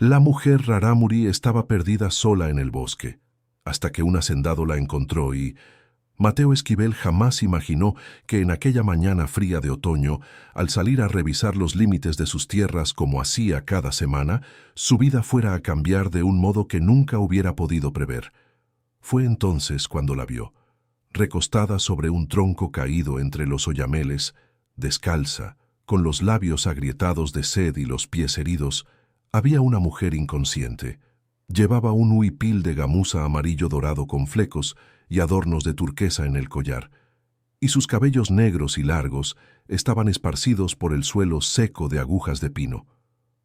La mujer Rarámuri estaba perdida sola en el bosque, hasta que un hacendado la encontró y Mateo Esquivel jamás imaginó que en aquella mañana fría de otoño, al salir a revisar los límites de sus tierras como hacía cada semana, su vida fuera a cambiar de un modo que nunca hubiera podido prever. Fue entonces cuando la vio, recostada sobre un tronco caído entre los oyameles, descalza, con los labios agrietados de sed y los pies heridos. Había una mujer inconsciente. Llevaba un huipil de gamuza amarillo dorado con flecos y adornos de turquesa en el collar, y sus cabellos negros y largos estaban esparcidos por el suelo seco de agujas de pino.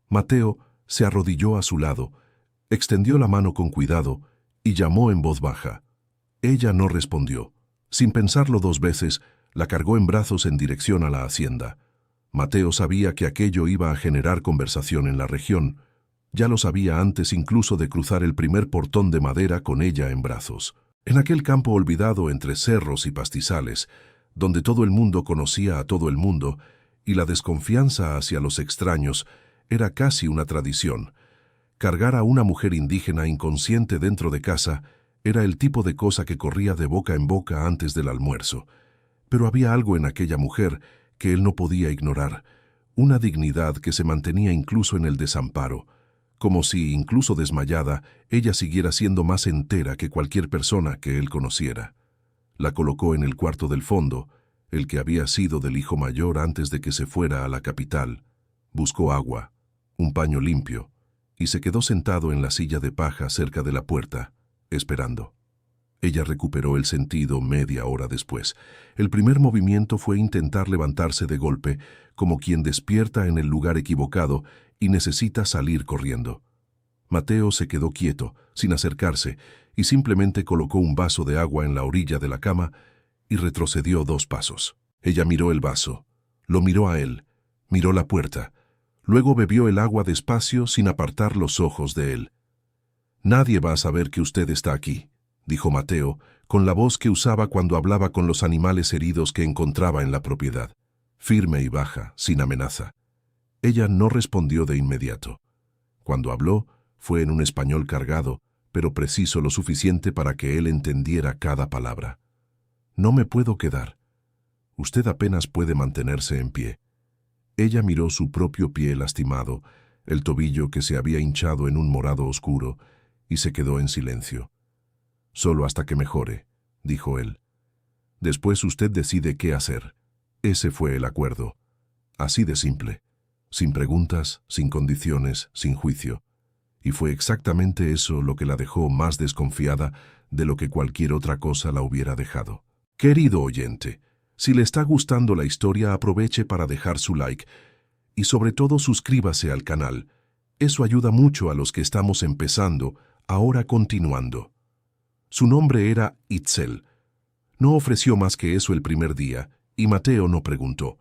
Mateo se arrodilló a su lado, extendió la mano con cuidado y llamó en voz baja. Ella no respondió. Sin pensarlo dos veces, la cargó en brazos en dirección a la hacienda. Mateo sabía que aquello iba a generar conversación en la región. Ya lo sabía antes incluso de cruzar el primer portón de madera con ella en brazos. En aquel campo olvidado entre cerros y pastizales, donde todo el mundo conocía a todo el mundo, y la desconfianza hacia los extraños era casi una tradición. Cargar a una mujer indígena inconsciente dentro de casa era el tipo de cosa que corría de boca en boca antes del almuerzo. Pero había algo en aquella mujer que él no podía ignorar, una dignidad que se mantenía incluso en el desamparo, como si, incluso desmayada, ella siguiera siendo más entera que cualquier persona que él conociera. La colocó en el cuarto del fondo, el que había sido del hijo mayor antes de que se fuera a la capital. Buscó agua, un paño limpio, y se quedó sentado en la silla de paja cerca de la puerta, esperando. Ella recuperó el sentido media hora después. El primer movimiento fue intentar levantarse de golpe, como quien despierta en el lugar equivocado y necesita salir corriendo. Mateo se quedó quieto, sin acercarse, y simplemente colocó un vaso de agua en la orilla de la cama y retrocedió 2 pasos. Ella miró el vaso, lo miró a él, miró la puerta. Luego bebió el agua despacio sin apartar los ojos de él. «Nadie va a saber que usted está aquí», dijo Mateo, con la voz que usaba cuando hablaba con los animales heridos que encontraba en la propiedad, firme y baja, sin amenaza. Ella no respondió de inmediato. Cuando habló, fue en un español cargado, pero preciso lo suficiente para que él entendiera cada palabra. «No me puedo quedar. Usted apenas puede mantenerse en pie». Ella miró su propio pie lastimado, el tobillo que se había hinchado en un morado oscuro, y se quedó en silencio. «Solo hasta que mejore», dijo él. «Después usted decide qué hacer». Ese fue el acuerdo. Así de simple. Sin preguntas, sin condiciones, sin juicio. Y fue exactamente eso lo que la dejó más desconfiada de lo que cualquier otra cosa la hubiera dejado. Querido oyente, si le está gustando la historia, aproveche para dejar su like y sobre todo suscríbase al canal. Eso ayuda mucho a los que estamos empezando, ahora continuando. Su nombre era Itzel. No ofreció más que eso el primer día, y Mateo no preguntó.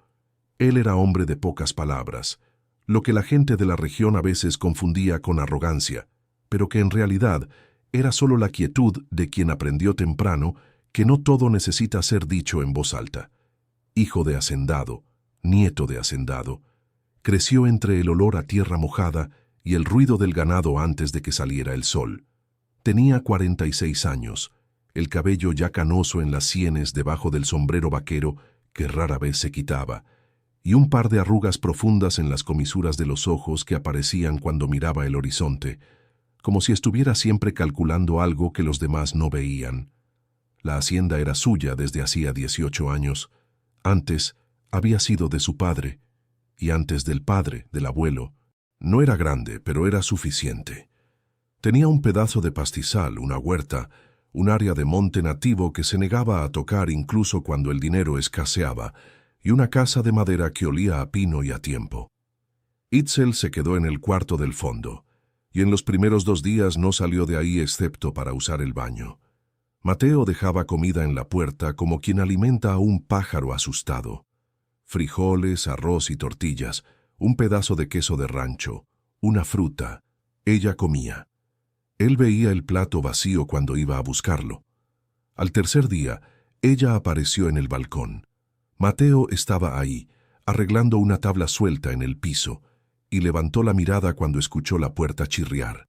Él era hombre de pocas palabras, lo que la gente de la región a veces confundía con arrogancia, pero que en realidad era solo la quietud de quien aprendió temprano que no todo necesita ser dicho en voz alta. Hijo de hacendado, nieto de hacendado, creció entre el olor a tierra mojada y el ruido del ganado antes de que saliera el sol. Tenía 46 años, el cabello ya canoso en las sienes debajo del sombrero vaquero que rara vez se quitaba, y un par de arrugas profundas en las comisuras de los ojos que aparecían cuando miraba el horizonte, como si estuviera siempre calculando algo que los demás no veían. La hacienda era suya desde hacía 18 años. Antes había sido de su padre, y antes del padre, del abuelo. No era grande, pero era suficiente. Tenía un pedazo de pastizal, una huerta, un área de monte nativo que se negaba a tocar incluso cuando el dinero escaseaba, y una casa de madera que olía a pino y a tiempo. Itzel se quedó en el cuarto del fondo, y en los primeros 2 días no salió de ahí excepto para usar el baño. Mateo dejaba comida en la puerta como quien alimenta a un pájaro asustado. Frijoles, arroz y tortillas, un pedazo de queso de rancho, una fruta. Ella comía. Él veía el plato vacío cuando iba a buscarlo. Al tercer día, ella apareció en el balcón. Mateo estaba ahí, arreglando una tabla suelta en el piso, y levantó la mirada cuando escuchó la puerta chirriar.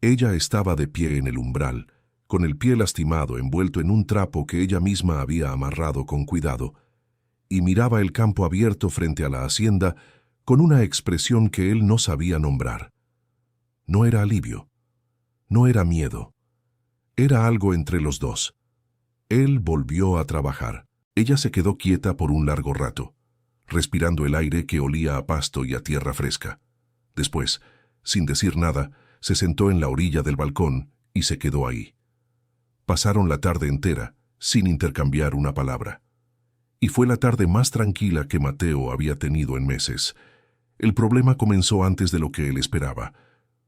Ella estaba de pie en el umbral, con el pie lastimado envuelto en un trapo que ella misma había amarrado con cuidado, y miraba el campo abierto frente a la hacienda con una expresión que él no sabía nombrar. No era alivio, no era miedo, era algo entre los dos. Él volvió a trabajar. Ella se quedó quieta por un largo rato, respirando el aire que olía a pasto y a tierra fresca. Después, sin decir nada, se sentó en la orilla del balcón y se quedó ahí. Pasaron la tarde entera, sin intercambiar una palabra. Y fue la tarde más tranquila que Mateo había tenido en meses. El problema comenzó antes de lo que él esperaba.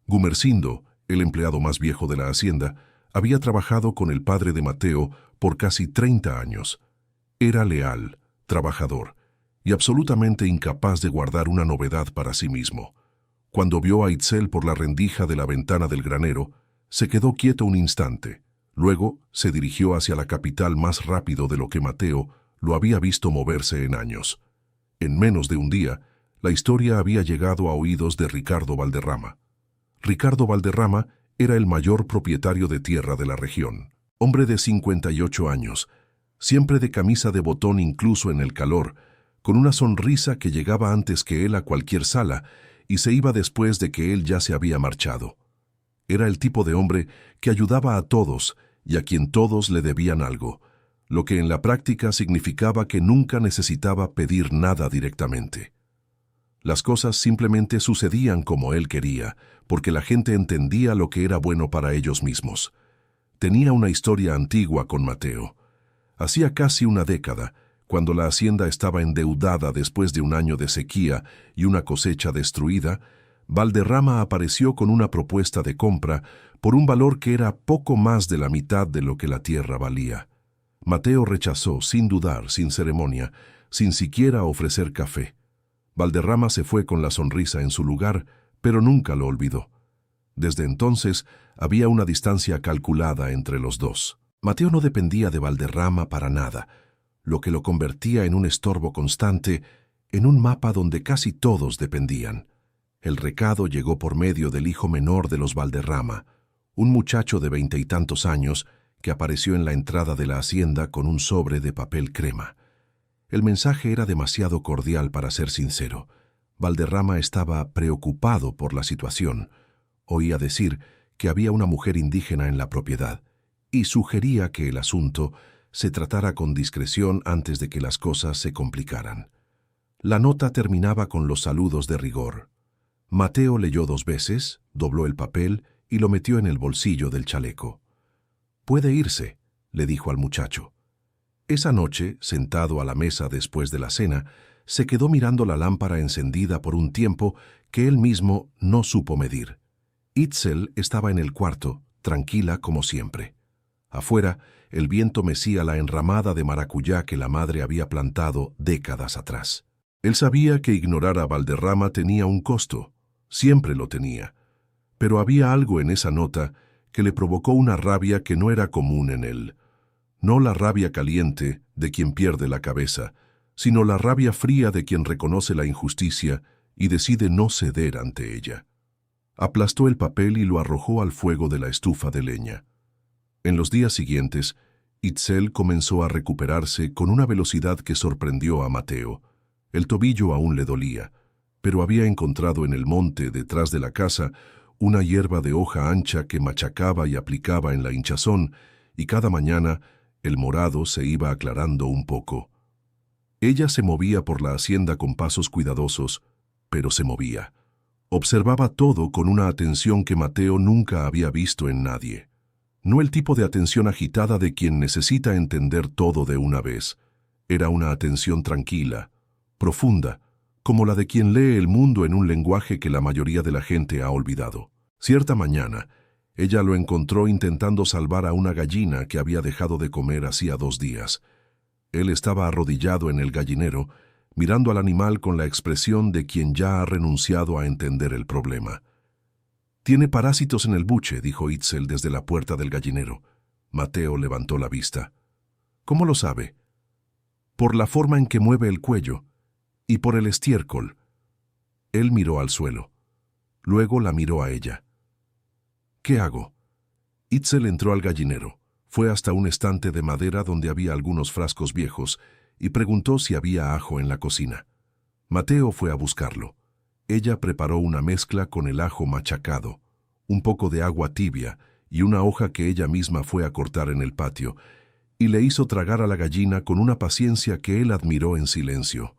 Gumersindo, el empleado más viejo de la hacienda, había trabajado con el padre de Mateo por casi 30 años. Era leal, trabajador, y absolutamente incapaz de guardar una novedad para sí mismo. Cuando vio a Itzel por la rendija de la ventana del granero, se quedó quieto un instante. Luego se dirigió hacia la capital más rápido de lo que Mateo lo había visto moverse en años. En menos de un día, la historia había llegado a oídos de Ricardo Valderrama. Ricardo Valderrama era el mayor propietario de tierra de la región. Hombre de 58 años, siempre de camisa de botón incluso en el calor, con una sonrisa que llegaba antes que él a cualquier sala y se iba después de que él ya se había marchado. Era el tipo de hombre que ayudaba a todos y a quien todos le debían algo, lo que en la práctica significaba que nunca necesitaba pedir nada directamente. Las cosas simplemente sucedían como él quería, porque la gente entendía lo que era bueno para ellos mismos. Tenía una historia antigua con Mateo. Hacía casi una década, cuando la hacienda estaba endeudada después de un año de sequía y una cosecha destruida, Valderrama apareció con una propuesta de compra por un valor que era poco más de la mitad de lo que la tierra valía. Mateo rechazó, sin dudar, sin ceremonia, sin siquiera ofrecer café. Valderrama se fue con la sonrisa en su lugar, pero nunca lo olvidó. Desde entonces había una distancia calculada entre los dos. Mateo no dependía de Valderrama para nada, lo que lo convertía en un estorbo constante, en un mapa donde casi todos dependían. El recado llegó por medio del hijo menor de los Valderrama, un muchacho de 20 y tantos años que apareció en la entrada de la hacienda con un sobre de papel crema. El mensaje era demasiado cordial para ser sincero. Valderrama estaba preocupado por la situación. Oía decir que había una mujer indígena en la propiedad y sugería que el asunto se tratara con discreción antes de que las cosas se complicaran. La nota terminaba con los saludos de rigor. Mateo leyó 2 veces, dobló el papel y lo metió en el bolsillo del chaleco. «Puede irse», le dijo al muchacho. Esa noche, sentado a la mesa después de la cena, se quedó mirando la lámpara encendida por un tiempo que él mismo no supo medir. Itzel estaba en el cuarto, tranquila como siempre. Afuera, el viento mecía la enramada de maracuyá que la madre había plantado décadas atrás. Él sabía que ignorar a Valderrama tenía un costo, siempre lo tenía, pero había algo en esa nota que le provocó una rabia que no era común en él. No la rabia caliente de quien pierde la cabeza, sino la rabia fría de quien reconoce la injusticia y decide no ceder ante ella. Aplastó el papel y lo arrojó al fuego de la estufa de leña. En los días siguientes, Itzel comenzó a recuperarse con una velocidad que sorprendió a Mateo. El tobillo aún le dolía, pero había encontrado en el monte, detrás de la casa, una hierba de hoja ancha que machacaba y aplicaba en la hinchazón, y cada mañana el morado se iba aclarando un poco. Ella se movía por la hacienda con pasos cuidadosos, pero se movía. Observaba todo con una atención que Mateo nunca había visto en nadie. No el tipo de atención agitada de quien necesita entender todo de una vez. Era una atención tranquila, profunda, como la de quien lee el mundo en un lenguaje que la mayoría de la gente ha olvidado. Cierta mañana, ella lo encontró intentando salvar a una gallina que había dejado de comer hacía 2 días. Él estaba arrodillado en el gallinero, mirando al animal con la expresión de quien ya ha renunciado a entender el problema. «Tiene parásitos en el buche», dijo Itzel desde la puerta del gallinero. Mateo levantó la vista. «¿Cómo lo sabe?» «Por la forma en que mueve el cuello y por el estiércol». Él miró al suelo. Luego la miró a ella. ¿Qué hago? Itzel entró al gallinero. Fue hasta un estante de madera donde había algunos frascos viejos y preguntó si había ajo en la cocina. Mateo fue a buscarlo. Ella preparó una mezcla con el ajo machacado, un poco de agua tibia y una hoja que ella misma fue a cortar en el patio, y le hizo tragar a la gallina con una paciencia que él admiró en silencio.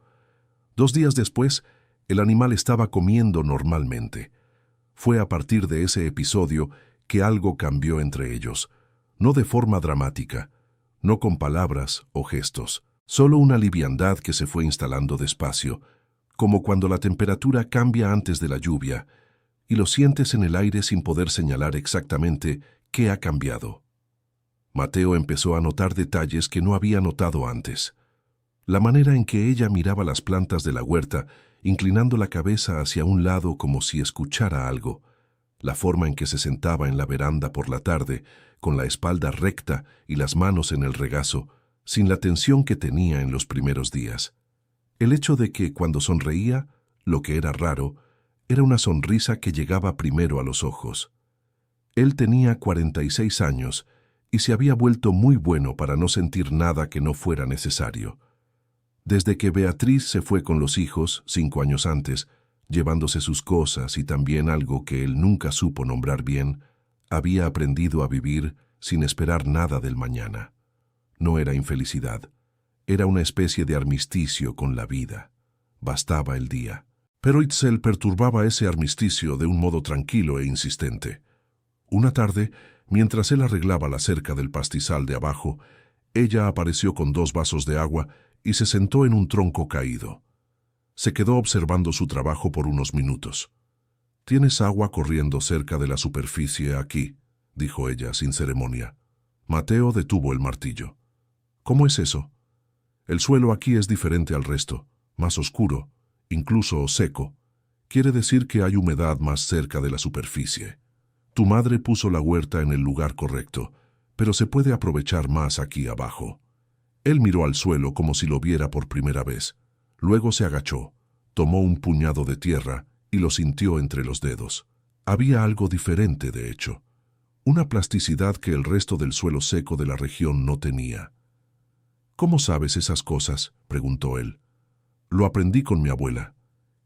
2 días después, el animal estaba comiendo normalmente. Fue a partir de ese episodio que algo cambió entre ellos, no de forma dramática, no con palabras o gestos, solo una liviandad que se fue instalando despacio, como cuando la temperatura cambia antes de la lluvia, y lo sientes en el aire sin poder señalar exactamente qué ha cambiado. Mateo empezó a notar detalles que no había notado antes. La manera en que ella miraba las plantas de la huerta, inclinando la cabeza hacia un lado como si escuchara algo, la forma en que se sentaba en la veranda por la tarde, con la espalda recta y las manos en el regazo, sin la tensión que tenía en los primeros días. El hecho de que, cuando sonreía, lo que era raro, era una sonrisa que llegaba primero a los ojos. Él tenía 46 años y se había vuelto muy bueno para no sentir nada que no fuera necesario. Desde que Beatriz se fue con los hijos, 5 años antes, llevándose sus cosas y también algo que él nunca supo nombrar bien, había aprendido a vivir sin esperar nada del mañana. No era infelicidad, era una especie de armisticio con la vida. Bastaba el día. Pero Itzel perturbaba ese armisticio de un modo tranquilo e insistente. Una tarde, mientras él arreglaba la cerca del pastizal de abajo, ella apareció con 2 vasos de agua y se sentó en un tronco caído. Se quedó observando su trabajo por unos minutos. «Tienes agua corriendo cerca de la superficie aquí», dijo ella sin ceremonia. Mateo detuvo el martillo. «¿Cómo es eso? El suelo aquí es diferente al resto, más oscuro, incluso seco. Quiere decir que hay humedad más cerca de la superficie. Tu madre puso la huerta en el lugar correcto, pero se puede aprovechar más aquí abajo». Él miró al suelo como si lo viera por primera vez. Luego se agachó, tomó un puñado de tierra y lo sintió entre los dedos. Había algo diferente, de hecho. Una plasticidad que el resto del suelo seco de la región no tenía. «¿Cómo sabes esas cosas?», preguntó él. «Lo aprendí con mi abuela».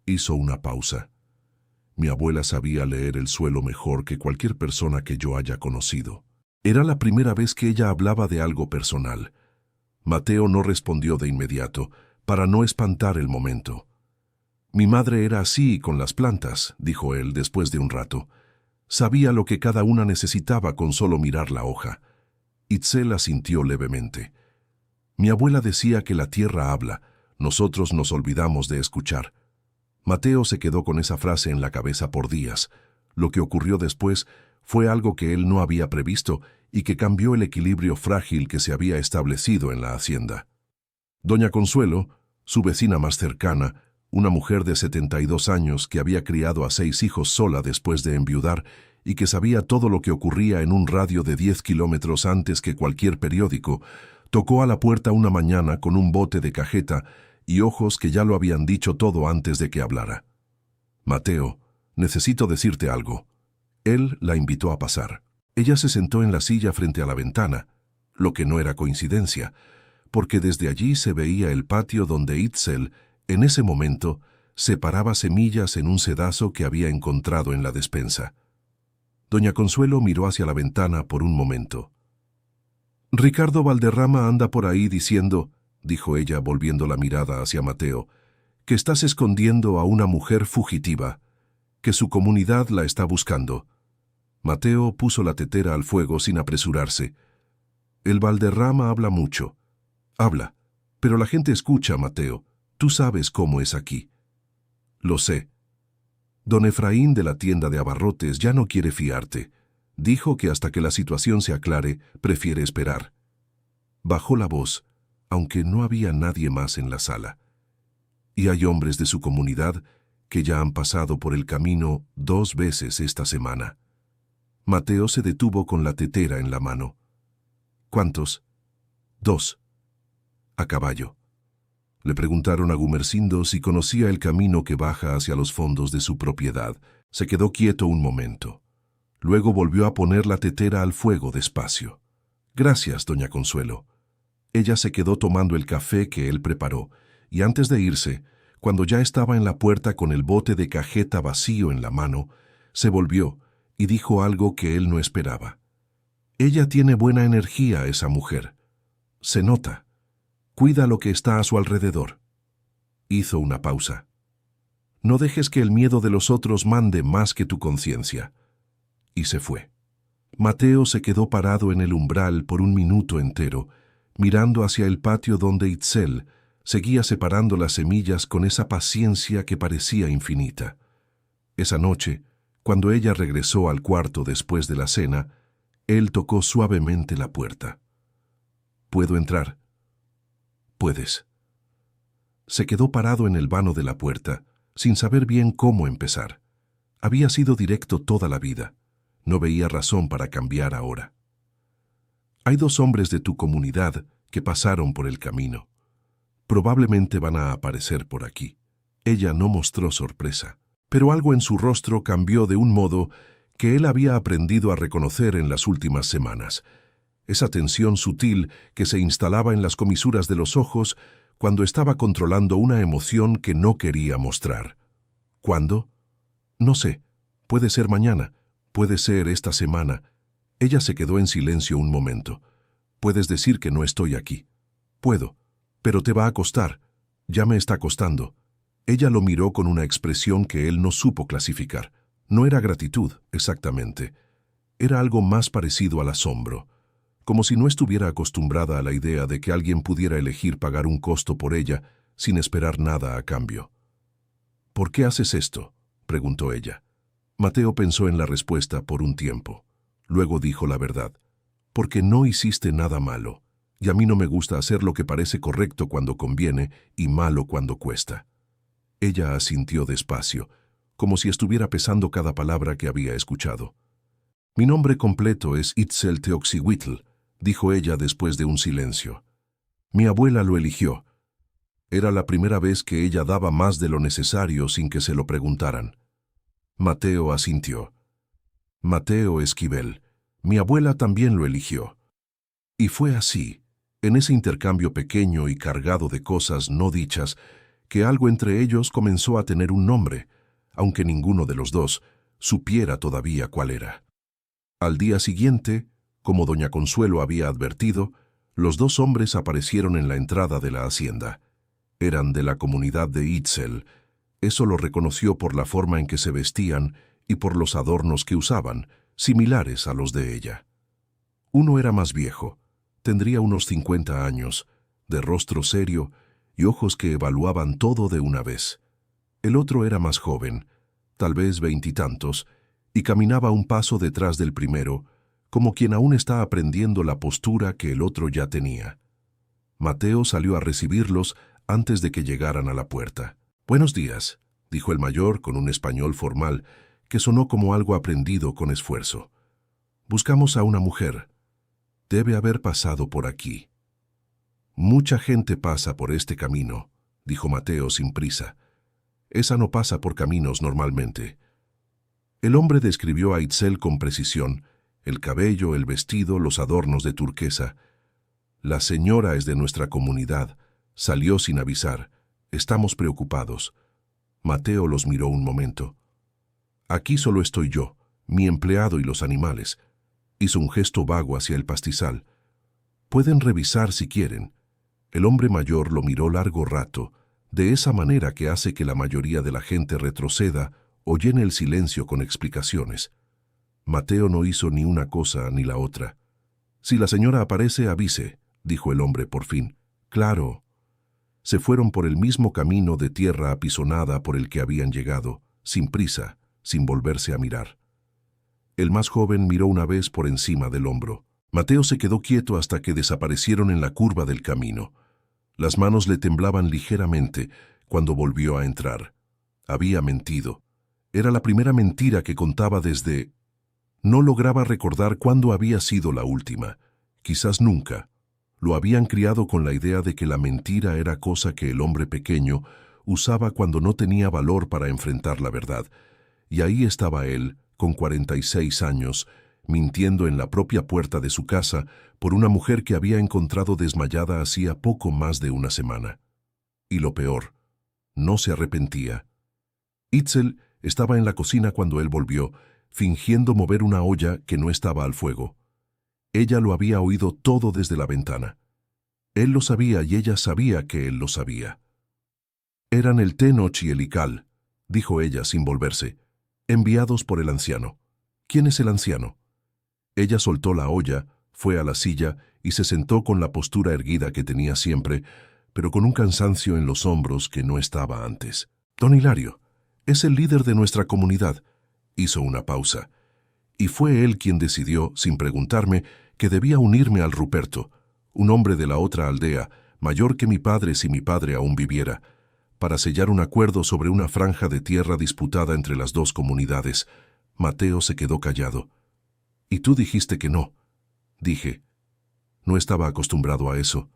Hizo una pausa. «Mi abuela sabía leer el suelo mejor que cualquier persona que yo haya conocido». Era la primera vez que ella hablaba de algo personal. Mateo no respondió de inmediato, para no espantar el momento. «Mi madre era así con las plantas», dijo él después de un rato. «Sabía lo que cada una necesitaba con solo mirar la hoja». Itzel asintió levemente. «Mi abuela decía que la tierra habla, nosotros nos olvidamos de escuchar». Mateo se quedó con esa frase en la cabeza por días. Lo que ocurrió después fue algo que él no había previsto y que cambió el equilibrio frágil que se había establecido en la hacienda. Doña Consuelo, su vecina más cercana, una mujer de 72 años que había criado a 6 hijos sola después de enviudar y que sabía todo lo que ocurría en un radio de 10 kilómetros antes que cualquier periódico, tocó a la puerta una mañana con un bote de cajeta y ojos que ya lo habían dicho todo antes de que hablara. «Mateo, necesito decirte algo». Él la invitó a pasar. Ella se sentó en la silla frente a la ventana, lo que no era coincidencia, porque desde allí se veía el patio donde Itzel, en ese momento, separaba semillas en un sedazo que había encontrado en la despensa. Doña Consuelo miró hacia la ventana por un momento. «Ricardo Valderrama anda por ahí diciendo», dijo ella volviendo la mirada hacia Mateo, «que estás escondiendo a una mujer fugitiva, que su comunidad la está buscando». Mateo puso la tetera al fuego sin apresurarse. «El Valderrama habla mucho». «Habla, pero la gente escucha, Mateo. Tú sabes cómo es aquí». «Lo sé». «Don Efraín de la tienda de abarrotes ya no quiere fiarte. Dijo que hasta que la situación se aclare, prefiere esperar». Bajó la voz, aunque no había nadie más en la sala. «Y hay hombres de su comunidad que ya han pasado por el camino 2 veces esta semana». Mateo se detuvo con la tetera en la mano. «¿Cuántos?» «2. A caballo». Le preguntaron a Gumersindo si conocía el camino que baja hacia los fondos de su propiedad. Se quedó quieto un momento. Luego volvió a poner la tetera al fuego despacio. «Gracias, doña Consuelo». Ella se quedó tomando el café que él preparó, y antes de irse, cuando ya estaba en la puerta con el bote de cajeta vacío en la mano, se volvió y dijo algo que él no esperaba. «Ella tiene buena energía, esa mujer. Se nota. Cuida lo que está a su alrededor». Hizo una pausa. «No dejes que el miedo de los otros mande más que tu conciencia». Y se fue. Mateo se quedó parado en el umbral por un minuto entero, mirando hacia el patio donde Itzel seguía separando las semillas con esa paciencia que parecía infinita. Esa noche, cuando ella regresó al cuarto después de la cena, él tocó suavemente la puerta. «¿Puedo entrar?» «Puedes». Se quedó parado en el vano de la puerta, sin saber bien cómo empezar. Había sido directo toda la vida. No veía razón para cambiar ahora. «Hay 2 hombres de tu comunidad que pasaron por el camino. Probablemente van a aparecer por aquí». Ella no mostró sorpresa, pero algo en su rostro cambió de un modo que él había aprendido a reconocer en las últimas semanas. Esa tensión sutil que se instalaba en las comisuras de los ojos cuando estaba controlando una emoción que no quería mostrar. ¿Cuándo? No sé. Puede ser mañana. Puede ser esta semana. Ella se quedó en silencio un momento. «Puedes decir que no estoy aquí». «Puedo, pero te va a costar. Ya me está costando». Ella lo miró con una expresión que él no supo clasificar. No era gratitud, exactamente. Era algo más parecido al asombro, como si no estuviera acostumbrada a la idea de que alguien pudiera elegir pagar un costo por ella sin esperar nada a cambio. «¿Por qué haces esto?», preguntó ella. Mateo pensó en la respuesta por un tiempo. Luego dijo la verdad. «Porque no hiciste nada malo, y a mí no me gusta hacer lo que parece correcto cuando conviene y malo cuando cuesta». Ella asintió despacio, como si estuviera pesando cada palabra que había escuchado. «Mi nombre completo es Itzel Teoxihuitl», dijo ella después de un silencio. «Mi abuela lo eligió». Era la primera vez que ella daba más de lo necesario sin que se lo preguntaran. Mateo asintió. «Mateo Esquivel. Mi abuela también lo eligió». Y fue así, en ese intercambio pequeño y cargado de cosas no dichas, que algo entre ellos comenzó a tener un nombre, aunque ninguno de los dos supiera todavía cuál era. Al día siguiente, como doña Consuelo había advertido, los 2 hombres aparecieron en la entrada de la hacienda. Eran de la comunidad de Itzel. Eso lo reconoció por la forma en que se vestían y por los adornos que usaban, similares a los de ella. Uno era más viejo, tendría unos 50 años, de rostro serio y ojos que evaluaban todo de una vez. El otro era más joven, tal vez 20 y tantos, y caminaba un paso detrás del primero, como quien aún está aprendiendo la postura que el otro ya tenía. Mateo salió a recibirlos antes de que llegaran a la puerta. «Buenos días», dijo el mayor con un español formal que sonó como algo aprendido con esfuerzo. «Buscamos a una mujer. Debe haber pasado por aquí». «Mucha gente pasa por este camino», dijo Mateo sin prisa. «Esa no pasa por caminos normalmente». El hombre describió a Itzel con precisión, el cabello, el vestido, los adornos de turquesa. «La señora es de nuestra comunidad. Salió sin avisar. Estamos preocupados». Mateo los miró un momento. «Aquí solo estoy yo, mi empleado y los animales». Hizo un gesto vago hacia el pastizal. «Pueden revisar si quieren». El hombre mayor lo miró largo rato, de esa manera que hace que la mayoría de la gente retroceda o llene el silencio con explicaciones. Mateo no hizo ni una cosa ni la otra. «Si la señora aparece, avise», dijo el hombre por fin. «Claro». Se fueron por el mismo camino de tierra apisonada por el que habían llegado, sin prisa, sin volverse a mirar. El más joven miró una vez por encima del hombro. Mateo se quedó quieto hasta que desaparecieron en la curva del camino. Las manos le temblaban ligeramente cuando volvió a entrar. Había mentido. Era la primera mentira que contaba desde... No lograba recordar cuándo había sido la última. Quizás nunca. Lo habían criado con la idea de que la mentira era cosa que el hombre pequeño usaba cuando no tenía valor para enfrentar la verdad. Y ahí estaba él, con 46 años, mintiendo en la propia puerta de su casa por una mujer que había encontrado desmayada hacía poco más de una semana. Y lo peor, no se arrepentía. Itzel estaba en la cocina cuando él volvió, fingiendo mover una olla que no estaba al fuego. Ella lo había oído todo desde la ventana. Él lo sabía y ella sabía que él lo sabía. Eran el Tenoch y el Ical, dijo ella sin volverse, enviados por el anciano. ¿Quién es el anciano? Ella soltó la olla, fue a la silla y se sentó con la postura erguida que tenía siempre, pero con un cansancio en los hombros que no estaba antes. Don Hilario, es el líder de nuestra comunidad. Hizo una pausa. Y fue él quien decidió, sin preguntarme, que debía unirme al Ruperto, un hombre de la otra aldea, mayor que mi padre si mi padre aún viviera, para sellar un acuerdo sobre una franja de tierra disputada entre las dos comunidades. Mateo se quedó callado. «Y tú dijiste que no», dije. No estaba acostumbrado a eso.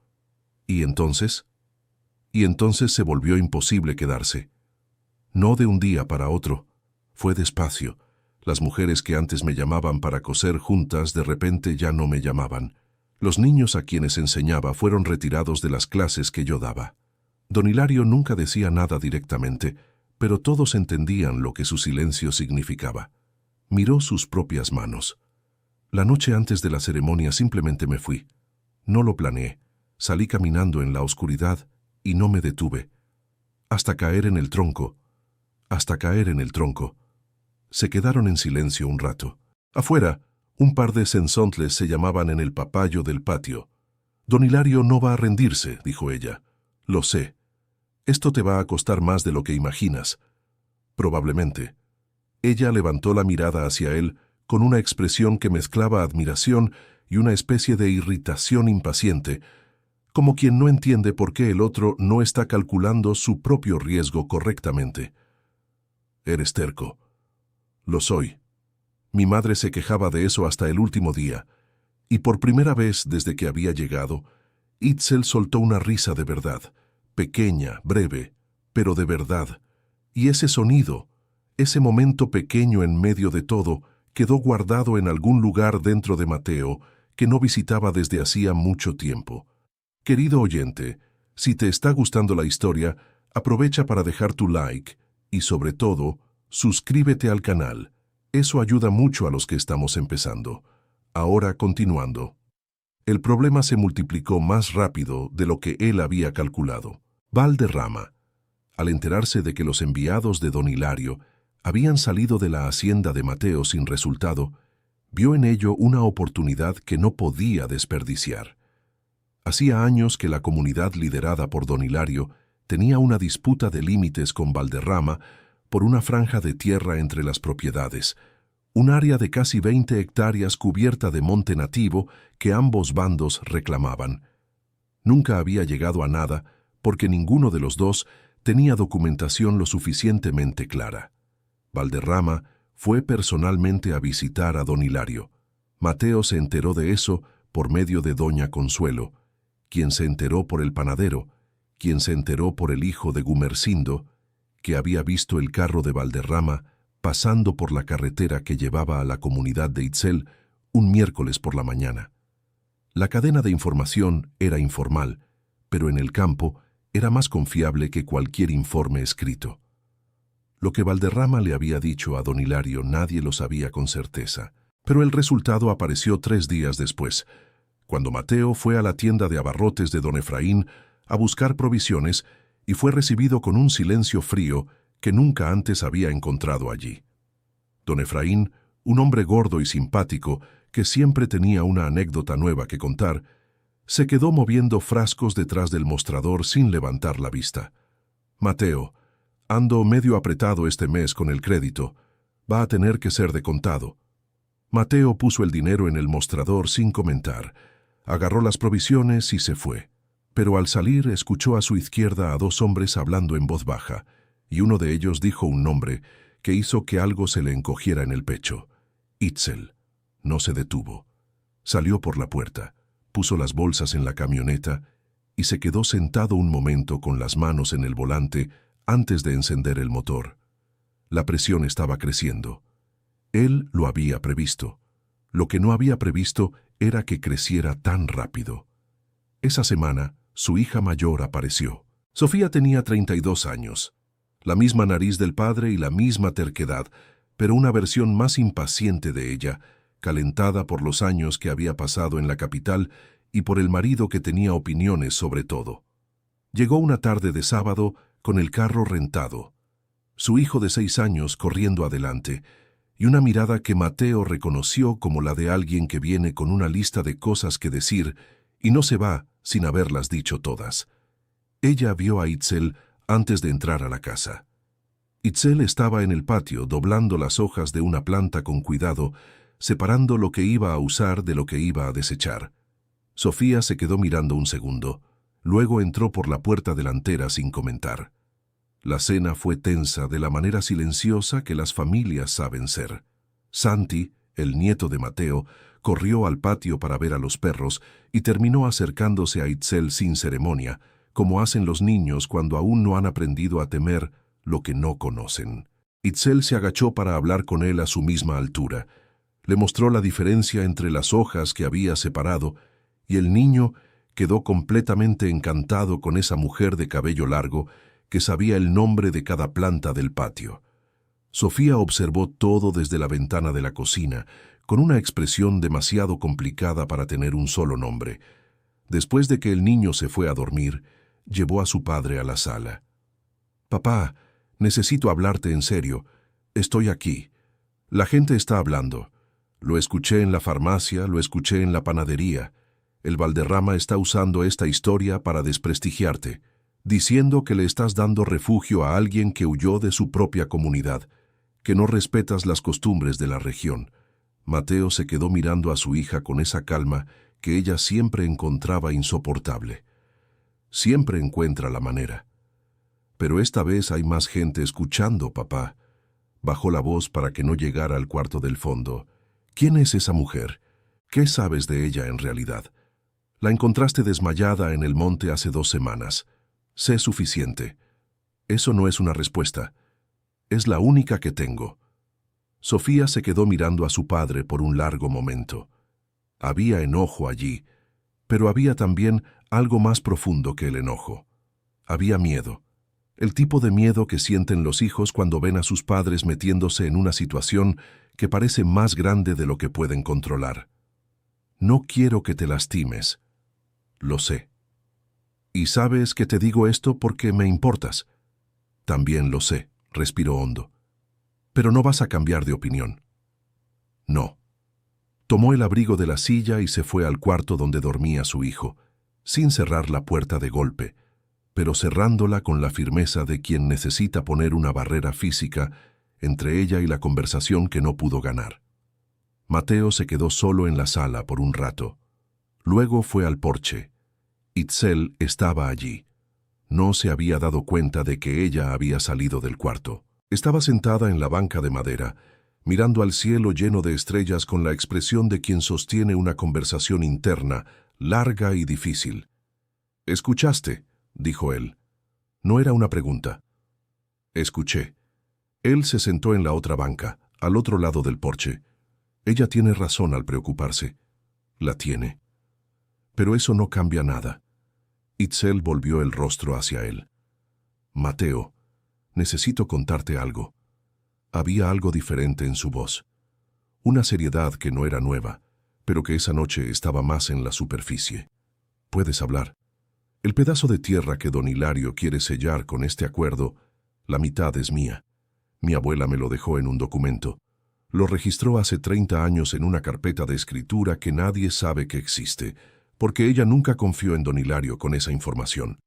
¿Y entonces? Y entonces se volvió imposible quedarse. No de un día para otro. Fue despacio. Las mujeres que antes me llamaban para coser juntas de repente ya no me llamaban. Los niños a quienes enseñaba fueron retirados de las clases que yo daba. Don Hilario nunca decía nada directamente, pero todos entendían lo que su silencio significaba. Miró sus propias manos. La noche antes de la ceremonia simplemente me fui. No lo planeé. Salí caminando en la oscuridad y no me detuve. Hasta caer en el tronco. Se quedaron en silencio un rato. Afuera, un par de sensontles se llamaban en el papayo del patio. «Don Hilario no va a rendirse», dijo ella. «Lo sé. Esto te va a costar más de lo que imaginas». «Probablemente». Ella levantó la mirada hacia él con una expresión que mezclaba admiración y una especie de irritación impaciente, como quien no entiende por qué el otro no está calculando su propio riesgo correctamente. «Eres terco». «Lo soy». Mi madre se quejaba de eso hasta el último día, y por primera vez desde que había llegado, Itzel soltó una risa de verdad, pequeña, breve, pero de verdad, y ese sonido, ese momento pequeño en medio de todo, quedó guardado en algún lugar dentro de Mateo que no visitaba desde hacía mucho tiempo. Querido oyente, si te está gustando la historia, aprovecha para dejar tu like y, sobre todo, suscríbete al canal. Eso ayuda mucho a los que estamos empezando. Ahora, continuando. El problema se multiplicó más rápido de lo que él había calculado. Valderrama, al enterarse de que los enviados de don Hilario habían salido de la hacienda de Mateo sin resultado, vio en ello una oportunidad que no podía desperdiciar. Hacía años que la comunidad liderada por don Hilario tenía una disputa de límites con Valderrama por una franja de tierra entre las propiedades, un área de casi 20 hectáreas cubierta de monte nativo que ambos bandos reclamaban. Nunca había llegado a nada porque ninguno de los dos tenía documentación lo suficientemente clara. Valderrama fue personalmente a visitar a don Hilario. Mateo se enteró de eso por medio de doña Consuelo, quien se enteró por el panadero, quien se enteró por el hijo de Gumersindo, que había visto el carro de Valderrama pasando por la carretera que llevaba a la comunidad de Itzel un miércoles por la mañana. La cadena de información era informal, pero en el campo era más confiable que cualquier informe escrito. Lo que Valderrama le había dicho a don Hilario nadie lo sabía con certeza, pero el resultado apareció 3 días después, cuando Mateo fue a la tienda de abarrotes de don Efraín a buscar provisiones y fue recibido con un silencio frío que nunca antes había encontrado allí. Don Efraín, un hombre gordo y simpático que siempre tenía una anécdota nueva que contar, se quedó moviendo frascos detrás del mostrador sin levantar la vista. «Mateo, ando medio apretado este mes con el crédito. Va a tener que ser de contado». Mateo puso el dinero en el mostrador sin comentar, agarró las provisiones y se fue. Pero al salir escuchó a su izquierda a 2 hombres hablando en voz baja, y uno de ellos dijo un nombre que hizo que algo se le encogiera en el pecho. Itzel. No se detuvo. Salió por la puerta. puso las bolsas en la camioneta y se quedó sentado un momento con las manos en el volante antes de encender el motor. La presión estaba creciendo. Él lo había previsto. Lo que no había previsto era que creciera tan rápido. Esa semana, su hija mayor apareció. Sofía tenía 32 años. La misma nariz del padre y la misma terquedad, pero una versión más impaciente de ella, calentada por los años que había pasado en la capital y por el marido que tenía opiniones sobre todo. Llegó una tarde de sábado con el carro rentado, su hijo de 6 años corriendo adelante, y una mirada que Mateo reconoció como la de alguien que viene con una lista de cosas que decir y no se va sin haberlas dicho todas. Ella vio a Itzel antes de entrar a la casa. Itzel estaba en el patio doblando las hojas de una planta con cuidado, separando lo que iba a usar de lo que iba a desechar. Sofía se quedó mirando un segundo, luego entró por la puerta delantera sin comentar. La cena fue tensa de la manera silenciosa que las familias saben ser. Santi, el nieto de Mateo, corrió al patio para ver a los perros y terminó acercándose a Itzel sin ceremonia, como hacen los niños cuando aún no han aprendido a temer lo que no conocen. Itzel se agachó para hablar con él a su misma altura. Le mostró la diferencia entre las hojas que había separado y el niño quedó completamente encantado con esa mujer de cabello largo que sabía el nombre de cada planta del patio. Sofía observó todo desde la ventana de la cocina, con una expresión demasiado complicada para tener un solo nombre. Después de que el niño se fue a dormir, llevó a su padre a la sala. «Papá, necesito hablarte en serio. Estoy aquí. La gente está hablando. Lo escuché en la farmacia, lo escuché en la panadería. El Valderrama está usando esta historia para desprestigiarte, diciendo que le estás dando refugio a alguien que huyó de su propia comunidad, que no respetas las costumbres de la región». Mateo se quedó mirando a su hija con esa calma que ella siempre encontraba insoportable. Siempre encuentra la manera. «Pero esta vez hay más gente escuchando, papá». Bajó la voz para que no llegara al cuarto del fondo. «¿Quién es esa mujer? ¿Qué sabes de ella en realidad? La encontraste desmayada en el monte hace 2 semanas. Sé suficiente. Eso no es una respuesta. Es la única que tengo». Sofía se quedó mirando a su padre por un largo momento. Había enojo allí, pero había también algo más profundo que el enojo. Había miedo. El tipo de miedo que sienten los hijos cuando ven a sus padres metiéndose en una situación que parece más grande de lo que pueden controlar. «No quiero que te lastimes». «Lo sé». «Y sabes que te digo esto porque me importas». «También lo sé», respiró hondo. «Pero no vas a cambiar de opinión». «No». Tomó el abrigo de la silla y se fue al cuarto donde dormía su hijo, sin cerrar la puerta de golpe, pero cerrándola con la firmeza de quien necesita poner una barrera física entre ella y la conversación que no pudo ganar. Mateo se quedó solo en la sala por un rato. Luego fue al porche. Itzel estaba allí. No se había dado cuenta de que ella había salido del cuarto. Estaba sentada en la banca de madera, mirando al cielo lleno de estrellas con la expresión de quien sostiene una conversación interna, larga y difícil. «¿Escuchaste?», dijo él. No era una pregunta. «Escuché». Él se sentó en la otra banca, al otro lado del porche. Ella tiene razón al preocuparse. La tiene. Pero eso no cambia nada. Itzel volvió el rostro hacia él. «Mateo, necesito contarte algo». Había algo diferente en su voz. Una seriedad que no era nueva, pero que esa noche estaba más en la superficie. «Puedes hablar. El pedazo de tierra que don Hilario quiere sellar con este acuerdo, la mitad es mía. Mi abuela me lo dejó en un documento. Lo registró hace 30 años en una carpeta de escritura que nadie sabe que existe, porque ella nunca confió en don Hilario con esa información».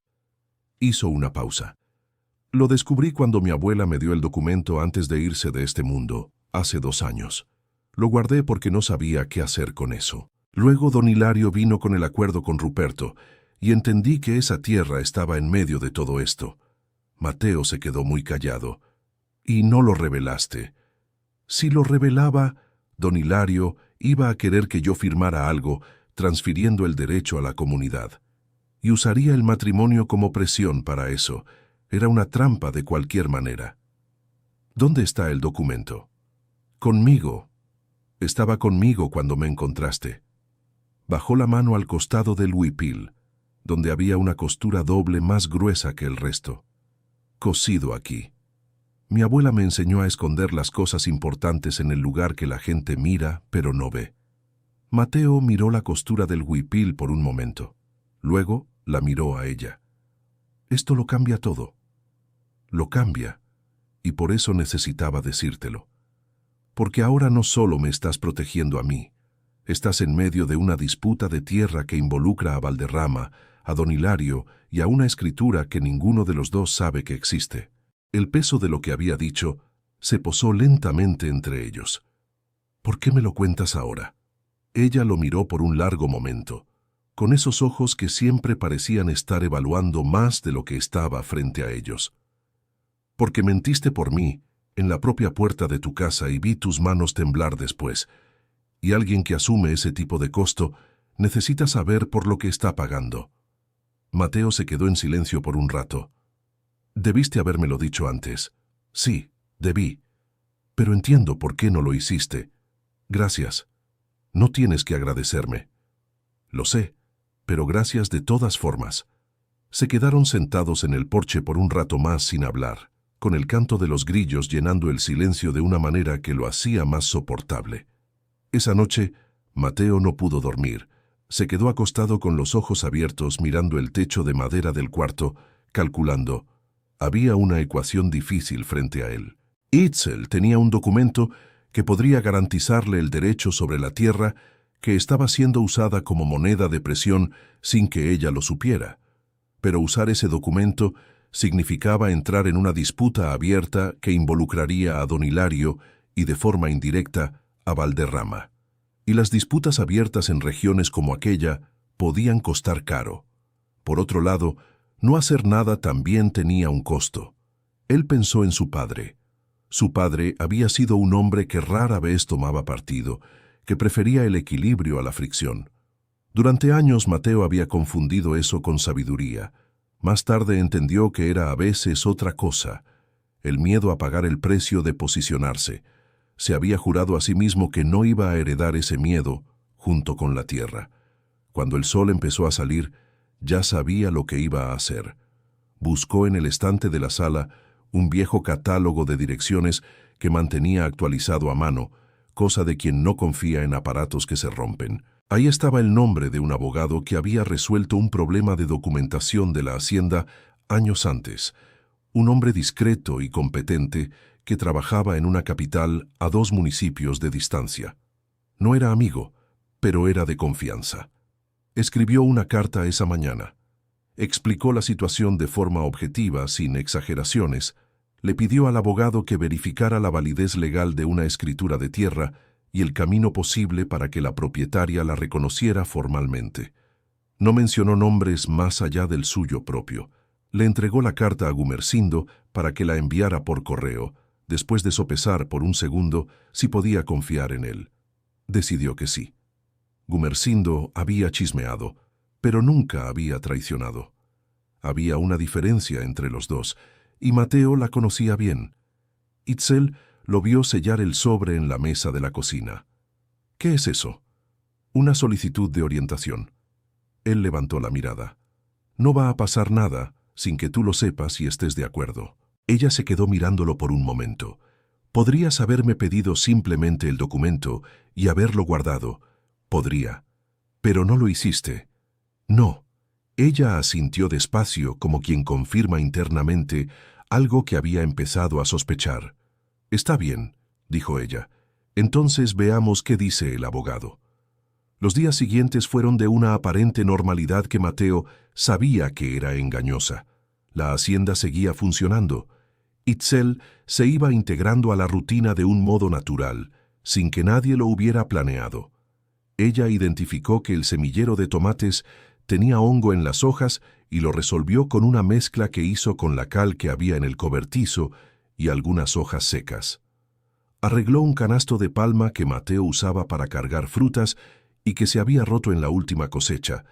Hizo una pausa. «Lo descubrí cuando mi abuela me dio el documento antes de irse de este mundo, hace 2 años. Lo guardé porque no sabía qué hacer con eso. Luego don Hilario vino con el acuerdo con Ruperto, y entendí que esa tierra estaba en medio de todo esto». Mateo se quedó muy callado. «¿Y no lo revelaste?» «Si lo revelaba, don Hilario iba a querer que yo firmara algo transfiriendo el derecho a la comunidad. Y usaría el matrimonio como presión para eso. Era una trampa de cualquier manera. ¿Dónde está el documento? Conmigo. Estaba conmigo cuando me encontraste. Bajó la mano al costado del huipil, donde había una costura doble más gruesa que el resto. Cosido aquí. Mi abuela me enseñó a esconder las cosas importantes en el lugar que la gente mira, pero no ve. Mateo miró la costura del huipil por un momento. Luego la miró a ella. Esto lo cambia todo. Lo cambia, y por eso necesitaba decírtelo. Porque ahora no solo me estás protegiendo a mí, estás en medio de una disputa de tierra que involucra a Valderrama, a don Hilario y a una escritura que ninguno de los dos sabe que existe. El peso de lo que había dicho se posó lentamente entre ellos. ¿Por qué me lo cuentas ahora? Ella lo miró por un largo momento, con esos ojos que siempre parecían estar evaluando más de lo que estaba frente a ellos. Porque mentiste por mí, en la propia puerta de tu casa, y vi tus manos temblar después. Y alguien que asume ese tipo de costo necesita saber por lo que está pagando. Mateo se quedó en silencio por un rato. Debiste habérmelo dicho antes. Sí, debí. Pero entiendo por qué no lo hiciste. Gracias. No tienes que agradecerme. Lo sé, pero gracias de todas formas. Se quedaron sentados en el porche por un rato más sin hablar, con el canto de los grillos llenando el silencio de una manera que lo hacía más soportable. Esa noche, Mateo no pudo dormir. Se quedó acostado con los ojos abiertos mirando el techo de madera del cuarto, calculando. Había una ecuación difícil frente a él. Itzel tenía un documento que podría garantizarle el derecho sobre la tierra que estaba siendo usada como moneda de presión sin que ella lo supiera. Pero usar ese documento significaba entrar en una disputa abierta que involucraría a don Hilario y, de forma indirecta, a Valderrama. Y las disputas abiertas en regiones como aquella podían costar caro. Por otro lado, no hacer nada también tenía un costo. Él pensó en su padre. Su padre había sido un hombre que rara vez tomaba partido, que prefería el equilibrio a la fricción. Durante años Mateo había confundido eso con sabiduría. Más tarde entendió que era a veces otra cosa, el miedo a pagar el precio de posicionarse. Se había jurado a sí mismo que no iba a heredar ese miedo junto con la tierra. Cuando el sol empezó a salir, ya sabía lo que iba a hacer. Buscó en el estante de la sala un viejo catálogo de direcciones que mantenía actualizado a mano, cosa de quien no confía en aparatos que se rompen. Ahí estaba el nombre de un abogado que había resuelto un problema de documentación de la hacienda años antes, un hombre discreto y competente que trabajaba en una capital a 2 municipios de distancia. No era amigo, pero era de confianza. Escribió una carta esa mañana. Explicó la situación de forma objetiva, sin exageraciones. Le pidió al abogado que verificara la validez legal de una escritura de tierra y el camino posible para que la propietaria la reconociera formalmente. No mencionó nombres más allá del suyo propio. Le entregó la carta a Gumersindo para que la enviara por correo, después de sopesar por un segundo si podía confiar en él. Decidió que sí. Gumersindo había chismeado, pero nunca había traicionado. Había una diferencia entre los dos, y Mateo la conocía bien. Itzel lo vio sellar el sobre en la mesa de la cocina. ¿Qué es eso? Una solicitud de orientación. Él levantó la mirada. No va a pasar nada sin que tú lo sepas y estés de acuerdo. Ella se quedó mirándolo por un momento. Podrías haberme pedido simplemente el documento y haberlo guardado. Podría. Pero no lo hiciste. No. Ella asintió despacio como quien confirma internamente algo que había empezado a sospechar. Está bien, dijo ella. Entonces veamos qué dice el abogado. Los días siguientes fueron de una aparente normalidad que Mateo sabía que era engañosa. La hacienda seguía funcionando. Itzel se iba integrando a la rutina de un modo natural, sin que nadie lo hubiera planeado. Ella identificó que el semillero de tomates tenía hongo en las hojas y lo resolvió con una mezcla que hizo con la cal que había en el cobertizo y algunas hojas secas. Arregló un canasto de palma que Mateo usaba para cargar frutas y que se había roto en la última cosecha,